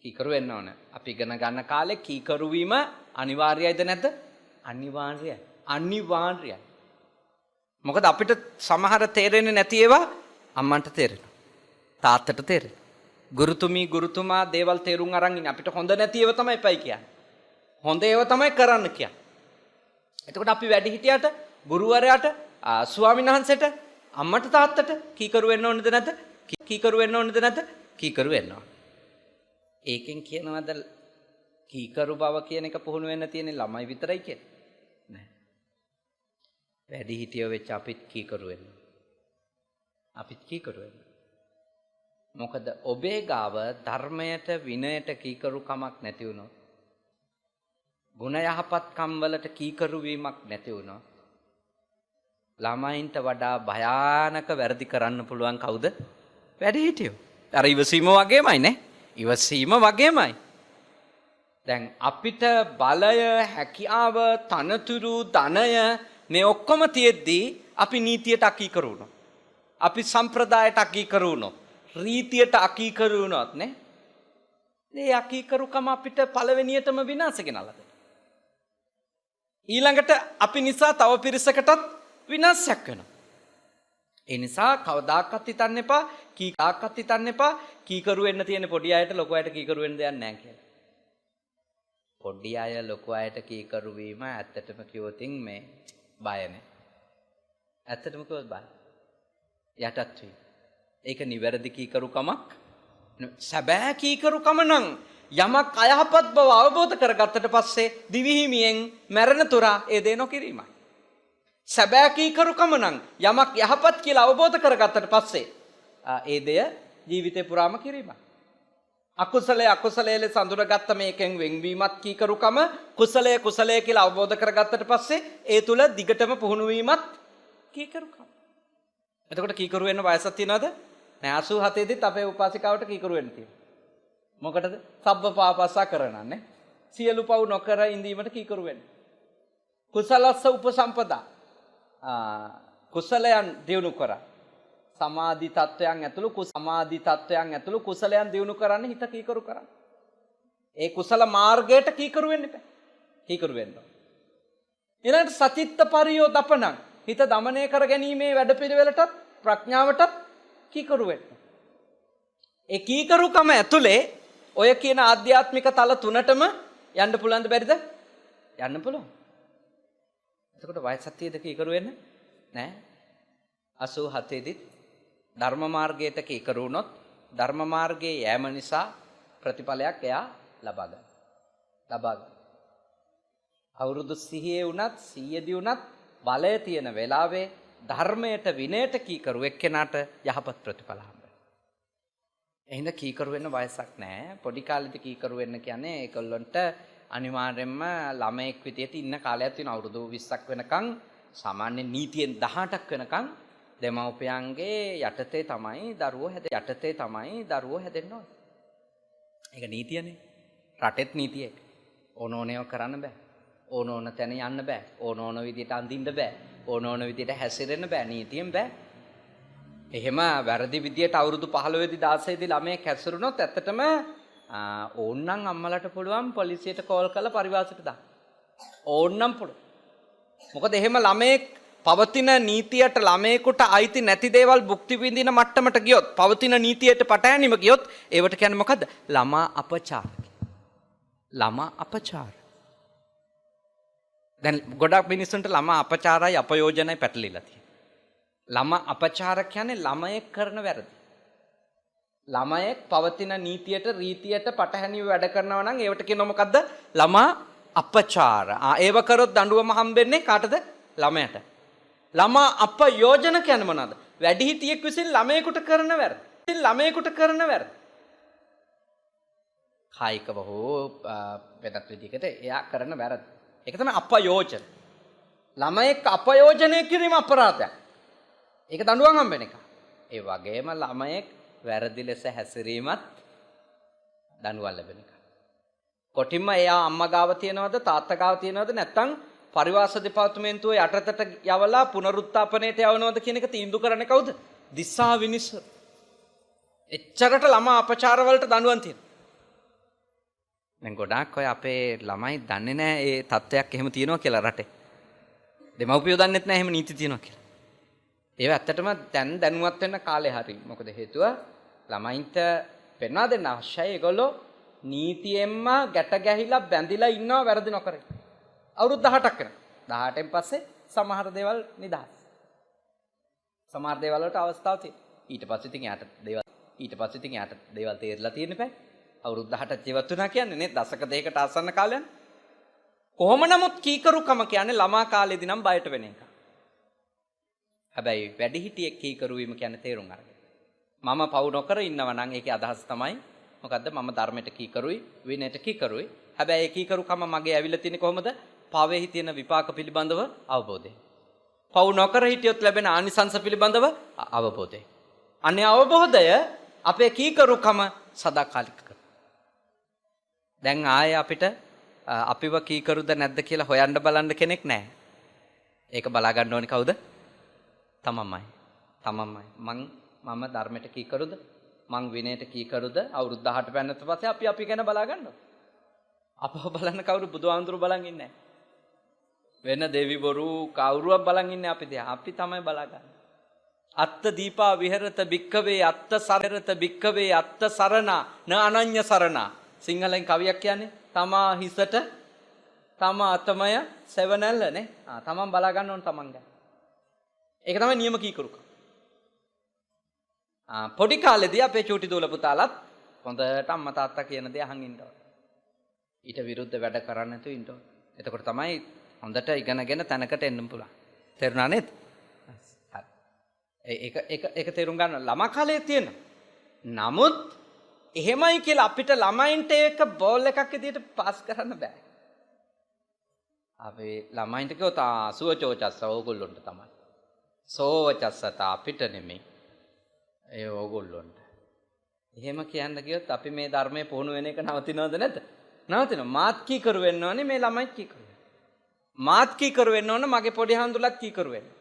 කීකරු වෙන්න ඕනේ. අපි ඉගෙන ගන්න කාලේ කීකරු වීම අනිවාර්යයිද නැද්ද? අනිවාර්යයි. අනිවාර්යයි. මොකද අපිට සමහර තේරෙන්නේ නැති ඒවා අම්මන්ට තේරෙනවා. තාත්තට තේරෙනවා. ගුරුතුමා දේවල් තේරුම් අරන් ඉන්නේ. අපිට හොඳ නැති ඒවා තමයි පයි කියන්නේ. හොඳ ඒවා තමයි කරන්න කියන්නේ. එතකොට අපි වැඩි හිටියට ගුරුවරයාට ස්වාමීන් වහන්සේට අම්මට තාත්තට කීකරු වෙන්න ඕනේද නැද්ද? කීකරු වෙන්න ඕනේද නැද්ද? කීකරු වෙන්න ඕන. ඒකෙන් කියනවාද කීකරු බව කියන එක පුහුණු වෙන්න තියෙන්නේ ළමයි විතරයි කියලා. නෑ. වැඩි හිටියෝ වෙච්ච අපිත් කීකරු වෙන්න. අපිත් කීකරු වෙන්න. මොකද ඔබේ ගාව ධර්මයට විනයට කීකරු කමක් නැති වුණොත් ගුණ යහපත්කම් වලට කීකරු වීමක් නැති වුණොත් ළමයින්ට වඩා භයානක වැරදි කරන්න පුළුවන් කවුද? වැඩි හිටියෝ. අර ඉවසීම වගේමයි නේ. ඉවසීම වගේමයි. දැන් අපිට බලය, හැකියාව, තනතුරු, ධනය මේ ඔක්කොම තියෙද්දී අපි නීතියට අකීකරු වුණොත්, අපි සම්ප්‍රදායට අකීකරු වුණොත්, රීතියට අකීකරු වුණොත් නේ. මේ අකීකරුකම අපිට පළවෙනියටම විනාශ ගෙනල්ලා දෙනවා. ඊළඟට අපි නිසා තව පිරිසකටත් විනාශයක් වෙනවා. ඒ නිසා කවදාකවත් හිතන්න එපා, කීකාක්වත් හිතන්න එපා කීකරු වෙන්න තියෙන පොඩි අයට ලොකු අයට කීකරු වෙන්න දෙයක් නැහැ කියලා. පොඩි අය ලොකු අයට කීකරු වීම ඇත්තටම කිව්වොතින් මේ බය නැහැ. ඇත්තටම කිව්වොත් බය. යටත් වී. ඒක නිවැරදි කීකරුකමක්. සැබෑ කීකරුකම නම් යමක් අයහපත් බව අවබෝධ කරගත්තට පස්සේ දිවිහිමියෙන් මැරෙන තුරා ඒ දේ නොකිරීමයි. සැබෑ කීකරුකම නම් යමක් යහපත් කියලා අවබෝධ කරගත්තට පස්සේ ඒ දෙය ජීවිතේ පුරාම කිරීමයි. අකුසලයේ ලෙස අඳුරගත්ත මේකෙන් වෙන්වීමත් කීකරුකම, කුසලයේ කියලා අවබෝධ කරගත්තට පස්සේ ඒ තුල දිගටම පුහුණු වීමත් කීකරුකම. එතකොට කීකරු වෙන්න වයසක් තියනවද? නෑ 87 දිත් අපේ උපාසිකාවට කීකරු වෙන්න තියෙනවා. මොකටද? සබ්බ පාපස්සා කරනන්නේ. සියලු පව් නොකර ඉඳීමට කීකරු වෙන්න. කුසලස්ස උපසම්පදා. කුසලයන් දියුණු කරා. සමාධි තත්වයන් ඇතුළු කුසලයන් දියුණු කරන්න හිත කීකරු කරන්න. ඒ කුසල මාර්ගයට කීකරු වෙන්න එපා. කීකරු වෙන්න. ඊළඟට සචිත්ත පරියෝදපණං හිත දමනය කර ගැනීමේ වැඩපිළිවෙලටත් ප්‍රඥාවටත් කීකරු වෙන්න. ඒ කීකරුකම ඇතුලේ ඔය කියන ආධ්‍යාත්මික තල තුනටම යන්න පුළුවන්ද බැරිද? යන්න පුළුවන්. එතකොට වයසක් තියෙද කීකරු වෙන්න? නෑ. 87 දිත් ධර්ම මාර්ගයට කීකරු වුණොත් ධර්ම මාර්ගයේ යෑම නිසා ප්‍රතිඵලයක් එයා ලබා ගන්න. අවුරුදු 30 වුණත් 100 වුණත් බලය තියෙන වෙලාවේ ධර්මයට විනයට කීකරු එක්කෙනාට යහපත් ප්‍රතිඵල හම්බෙනවා. එහෙනම් කීකරු වෙන්න වයසක් නැහැ. පොඩි කාලේදී කීකරු වෙන්න කියන්නේ ඒගොල්ලන්ට අනිවාර්යයෙන්ම ළමයෙක් විදියට ඉන්න කාලයක් තියෙන අවුරුදු 20ක් වෙනකන් සාමාන්‍ය නීතියෙන් 18ක් වෙනකන් දෙමව්පියන්ගේ යටතේ තමයි දරුවෝ හැදෙන්න ඕනේ. ඒක නීතියනේ. රටෙත් නීතිය ඒක. ඕනෝනේව කරන්න බෑ. ඕනෝන තැන යන්න බෑ. ඕනෝන විදියට අඳින්න බෑ. ඕනෝන විදියට හැසිරෙන්න බෑ. නීතියෙන් බෑ. එහෙම වැරදි විදියට අවුරුදු 15 දී 16 දී ළමයෙක් හැසිරුණොත් ඇත්තටම ඕන්නම් අම්මලට පුළුවන් පොලිසියට කෝල් කරලා පරිවාසයට දාන්න. ඕන්නම් පුළුවන්. මොකද එහෙම ළමයෙක් පවතින නීතියට ළමයෙකුට අයිති නැති දේවල් භුක්ති විඳින මට්ටමට ගියොත්, පවතින නීතියට පටහැනිම ගියොත් ඒවට කියන්නේ මොකද්ද? ළමා අපචාර. දැන් ගොඩක් මිනිස්සුන්ට ළමා අපචාරයි අපයෝජනයි පැටලිලා තියෙනවා. ළමා අපචාර කියන්නේ ළමයෙක් කරන වැරදි. ළමයෙක් පවතින නීතියට රීතියට පටහැනිව වැඩ කරනවා නම් ඒවට කියනවා මොකද්ද? ළමා අපචාර. ඒව කරොත් දඬුවම හම්බෙන්නේ කාටද? ළමයට. ළමා අපයෝජන කියන්නේ මොනවාද? වැඩිහිටියෙක් විසින් ළමයෙකුට කරන වැරදි. කායිකව හෝ වෙනත් විදිහකට එයා කරන වැරද්ද. ඒක තමයි අපයෝජන. ළමයෙක් අපයෝජනය කිරීම අපරාධයක්. ඒක දඬුවම් හම්බෙන එක. ඒ වගේම ළමයෙක් වැරදි ලෙස හැසිරීමත් දඬුවම් ලැබෙන එක. කොටින්ම එයා අම්මා ගාව තියනවද තාත්තා ගාව තියනවද නැත්නම් පරිවාස දෙපාර්තමේන්තුවේ යටතට යවලා පුනරුත්ථාපනයට යවනවද කියන එක තීන්දුව කරන්නේ කවුද? දිසා විනිසුරු. එච්චරට ළමා අපචාර වලට දඬුවම් තියෙනවා. දැන් ගොඩාක් අය අපේ ළමයි දන්නේ නැහැ ඒ තත්ත්වයක් එහෙම තියෙනවා කියලා රටේ. දෙමව්පියෝ දන්නෙත් නැහැ එහෙම නීති තියෙනවා කියලා. ඒව ඇත්තටම දැන් දැනුවත් වෙන්න කාලේ හරි. මොකද හේතුව ළමයින්ට පෙන්වා දෙන්න අවශ්‍යයි. ඒගොල්ලෝ නීතියෙන්ම ගැට ගැහිලා බැඳිලා ඉන්නවා වැරදි නොකර. අවුරුදු 18ක් වෙනවා. 18න් පස්සේ සමහර දේවල් නිදහස්. සමහර දේවල් වලට අවස්ථාව තියෙනවා. ඊට පස්සේ ඉතින් යාට දේවල් තේරලා තියෙන්න බෑ. අවුරුදු 18ක් ජීවත් වුණා කියන්නේ නේ දශක දෙකකට ආසන්න කාලයක්. කොහොම නමුත් කීකරුකම කියන්නේ ළමා කාලේදී නම් බයට වෙන එක. හැබැයි වැඩිහිටියෙක් කීකරු වීම කියන්නේ තේරුම් අරගෙන. මම පවු නොකර ඉන්නවා නම් ඒකේ අදහස තමයි මොකද්ද මම ධර්මයට කීකරුයි විනයට කීකරුයි. හැබැයි ඒ කීකරුකම මගේ ඇවිල්ලා තියෙන්නේ කොහොමද? පවෙහි තියෙන විපාක පිළිබඳව අවබෝධය. පවු නොකර හිටියොත් ලැබෙන ආනිසංස පිළිබඳව අවබෝධය. අනේ අවබෝධය අපේ කීකරුකම සදාකාලික කරනවා. දැන් ආයේ අපිට අපිව කීකරුද නැද්ද කියලා හොයන්න බලන්න කෙනෙක් නැහැ. ඒක බලා ගන්න ඕනේ කවුද? තමන්මයි. මම ධර්මයට කීකරුද? මං විනයට කීකරුද? අවුරුදු 18 පෙන්නත් පස්සේ අපි ගැන බලා ගන්නවා. අපව බලන්න කවුරු බුදුහාමුදුරු බලන් ඉන්නේ නැහැ. වෙන දෙවිවරු කවුරුවක් බලන් ඉන්නේ අපි දිහා. අපි තමයි බලා ගන්න. අත්ත දීපා විහෙරත භික්කවේ අත්ත සරරත භික්කවේ අත්ත සරණා න අනඤ්‍ය සරණා. සිංහලෙන් කවියක් කියන්නේ තමා හිසට තමා අතමය සෙවණැල්ල නේ. තමන් බලා ගන්න ඕන තමන් ගැන. ඒක තමයි නියම කීකරුකම. පොඩි කාලේදී අපේ චූටි දූල පුතාලත් හොඳට අම්මා තාත්තා කියන දේ අහන් ඉන්න ඕන. ඊට විරුද්ධ වැඩ කරන්න නැතුව ඉන්න ඕන. එතකොට තමයි හොඳට ඉගෙනගෙන තැනකට එන්න පුළුවන්. තේරුණා නේද? ඒක තේරුම් ගන්න ළමා කාලේ තියෙනවා. නමුත් එහෙමයි කියලා අපිට ළමයින්ට ඒක බෝල් එකක් විදියට පාස් කරන්න බෑ. අපි ළමයින්ට කිව්වොත් සුවචෝචස්ස ඕගොල්ලොන්ට තමයි. සෝවචස්සත අපිට නෙමෙයි. ඒ ඕගොල්ලොන්ට. එහෙම කියන්න ගියොත් අපි මේ ධර්මයේ පුහුණු වෙන එක නවතිනවද නැද්ද? නවතිනවා. මාත් කීකරු වෙන්න ඕනේ මේ ළමයිත් කීකරු වෙන්න. මාත් කීකරු වෙන්න ඕන මගේ පොඩි හාමුදුරුවෝත් කීකරු වෙන්න.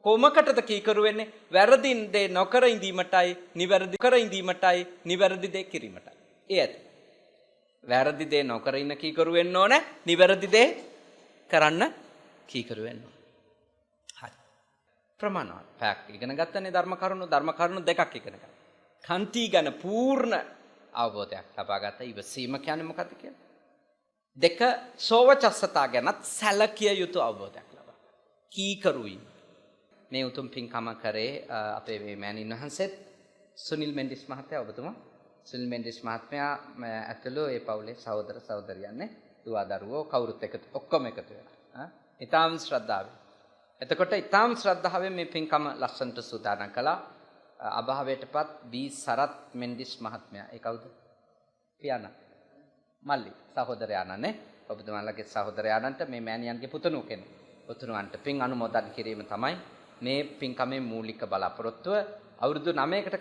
කොමකටද කීකරු වෙන්නේ? වැරදි දේ නොකර ඉඳීමටයි, නිවැරදි කර ඉඳීමටයි, නිවැරදි දේ කිරීමටයි. ඒ ඇත්ත. වැරදි දේ නොකර ඉන්න කීකරු වෙන්න ඕනේ, නිවැරදි දේ කරන්න කීකරු වෙන්න ඕනේ. හරි. ප්‍රමාණවත්. පැක් ඉගෙන ගත්තනේ ධර්ම කරුණු දෙකක් ඉගෙන ගත්තා. කන්ති ගැන පූර්ණ අවබෝධයක් ලබා ගත්තා. ඉවසීම කියන්නේ මොකක්ද කියන්නේ? දෙක සෝවචස්සතා ගැනත් සැලකිය යුතු අවබෝධයක් ලබා ගත්තා. කීකරුයි. මේ උතුම් පින්කම කරේ අපේ මේ මෑණින් වහන්සේත් සුනිල් මෙන්ඩිස් මහත්තයා ඔබතුමා සුනිල් මෙන්ඩිස් මහත්මයා ඇතුළු ඒ පවුලේ සහෝදර සහෝදරියන්නේ දුවා දරුවෝ කවුරුත් ඔක්කොම එකතු වෙලා ඊටාම් ශ්‍රද්ධාවෙන් එතකොට ඊටාම් ශ්‍රද්ධාවෙන් මේ පින්කම ලස්සනට සූදානම් කළා අභාවයටපත් බී සරත් මෙන්ඩිස් මහත්මයා ඒ කවුද පියාණන් මල්ලි සහෝදරයාණන්නේ ඔබතුමාලගේ සහෝදරයාණන්ට මේ මෑණියන්ගේ පුතුණු කෙනෙක් පුතුණුවන්ට පින් අනුමෝදන් කිරීම තමයි මේ පින්කමේ මූලික බලාපොරොත්තුව. අවුරුදු 9කට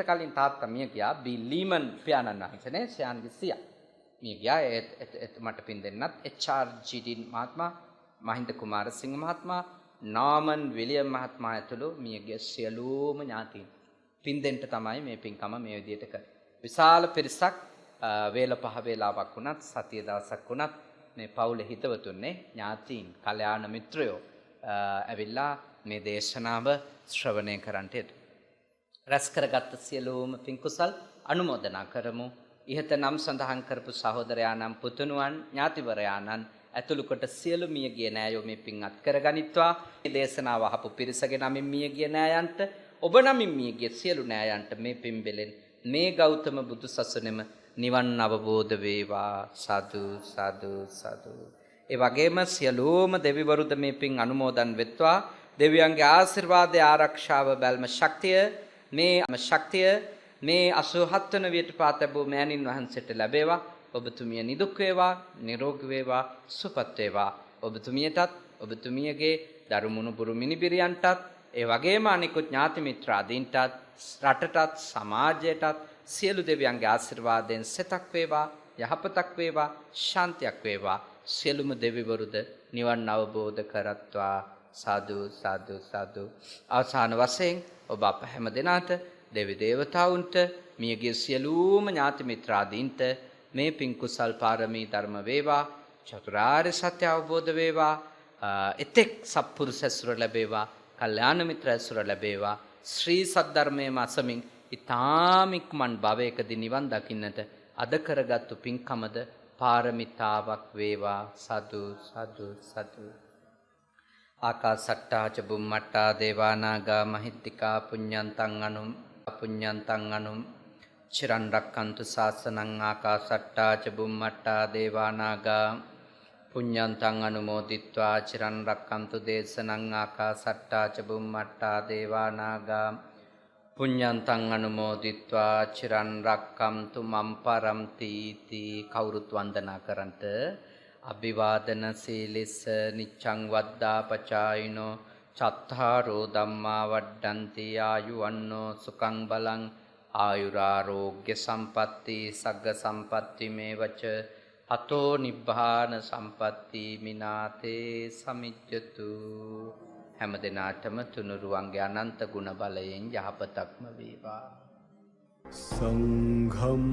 කලින් තාත්තා මිය ගියා. බී ලීමන් පියාණන් වහන්සේනේ ශ්‍යාන්ගේ සියා මිය ගියා. මට පින් දෙන්නත් එච්.ආර්. ජී.ඩී. මහත්මයා, මහින්ද කුමාරසිංහ මහත්මයා, නාමන් විලියම් මහත්මයා ඇතුළු මිය ගිය සියලුම ඥාතීන් පින් දෙන්න තමයි මේ පින්කම මේ විදිහට කරේ. විශාල පිරිසක් වේල පහ වේලාවක් වුණත් සතිය දවසක් වුණත් මේ පවුලේ හිතවතුන්නේ ඥාතීන්, කල්යාණ මිත්‍රයෝ ඇවිල්ලා මේ දේශනාව ශ්‍රවණය කරන්නට යෙදුණා. රැස් කරගත් සියලුම පින් කුසල් අනුමෝදනා කරමු. ඉහත නම් සඳහන් කරපු සහෝදරයාණන් පුතුණුවන් ඥාතිවරයාණන් ඇතුළු කොට සියලු මියගිය නෑයෝ මේ පින් අත් කරගනිත්වා. මේ දේශනාව අහපු පිරිසගේ නමින් මියගිය නෑයන්ට ඔබ නමින් මියගිය සියලු නෑයන්ට මේ පින් බෙලෙන් මේ ගෞතම බුදු සසුනේම නිවන් අවබෝධ වේවා. සාදු සාදු සාදු. ඒ වගේම සියලුම දෙවිවරුද මේ පින් අනුමෝදන් වෙත්වා. දෙවියන්ගේ ආශිර්වාදය ආරක්ෂාව බැල්ම ශක්තිය මේ 87 වන වියට පාතබෝ මෑණින් වහන්සේට ලැබේවා. ඔබතුමිය නිදුක් වේවා, නිරෝගී වේවා, සුවපත් වේවා. ඔබතුමියටත් ඔබතුමියගේ දරුමුණු බුරු මිනිබිරියන්ටත් ඒ වගේම අනිකුත් ඥාති මිත්‍රාදීන්ටත් රටටත් සමාජයටත් සියලු දෙවියන්ගේ ආශිර්වාදයෙන් සෙතක් වේවා, යහපතක් වේවා, ශාන්තියක් වේවා. සියලුම දෙවිවරුද නිවන් අවබෝධ කරත්වා. සාදු සාදු සාදු. අවසාන වශයෙන් ඔබ අප හැම දෙනාට දෙවි දේවතාවුන්ට මියගිය සියලුම ඥාති මිත්‍රාදීන්ට මේ පින් කුසල් පාරමී ධර්ම වේවා, චතුරාර්ය සත්‍ය අවබෝධ වේවා, එතෙක් සත්පුරුෂ ඇසුර ලැබේවා, කල්යාණ මිත්‍ර ඇසුර ලැබේවා. ශ්‍රී සද්ධර්මයේම අසමින් ඊ타ම ඉක්මන් භවයකදී නිවන් දකින්නට අද කරගත්තු පින්කමද පාරමිතාවක් වේවා. සතු සතු සතු. ආකාසට්ටා ච බුම්මට්ටා දේවානාගා මහිත්‍තිකා පුඤ්ඤන්තං අනුම් චිරන් රක්칸තු ශාසනං. ආකාසට්ටා ච බුම්මට්ටා දේවානාගා පුඤ්ඤන්තං අනුමෝදිත්වා චිරන් රක්칸තු දේශනං. ආකාසට්ටා ච බුම්මට්ටා දේවානාගා පුඤ්ඤන්තං අනුමෝදිත්වා චිරන් රක්칸තු මම් පරම්ති තී. කවුරුත් වන්දනා කරන්ට. අභිවාදන සීලිස නිච්ඡං වද්දා පචායිනෝ චත්තාරෝ ධම්මා වඩ්ඩන්ති ආයුවන්නෝ සුඛං බලං ආයුරාෝග්‍ය සම්පatti සග්ග සම්පatti මේවච අතෝ නිබ්බාන සම්පatti මිනාතේ සමිජ්ජතු. හැම දිනාටම තුනුරුවන්ගේ අනන්ත ගුණ බලයෙන් යහපතක්ම වේවා. සංඝම්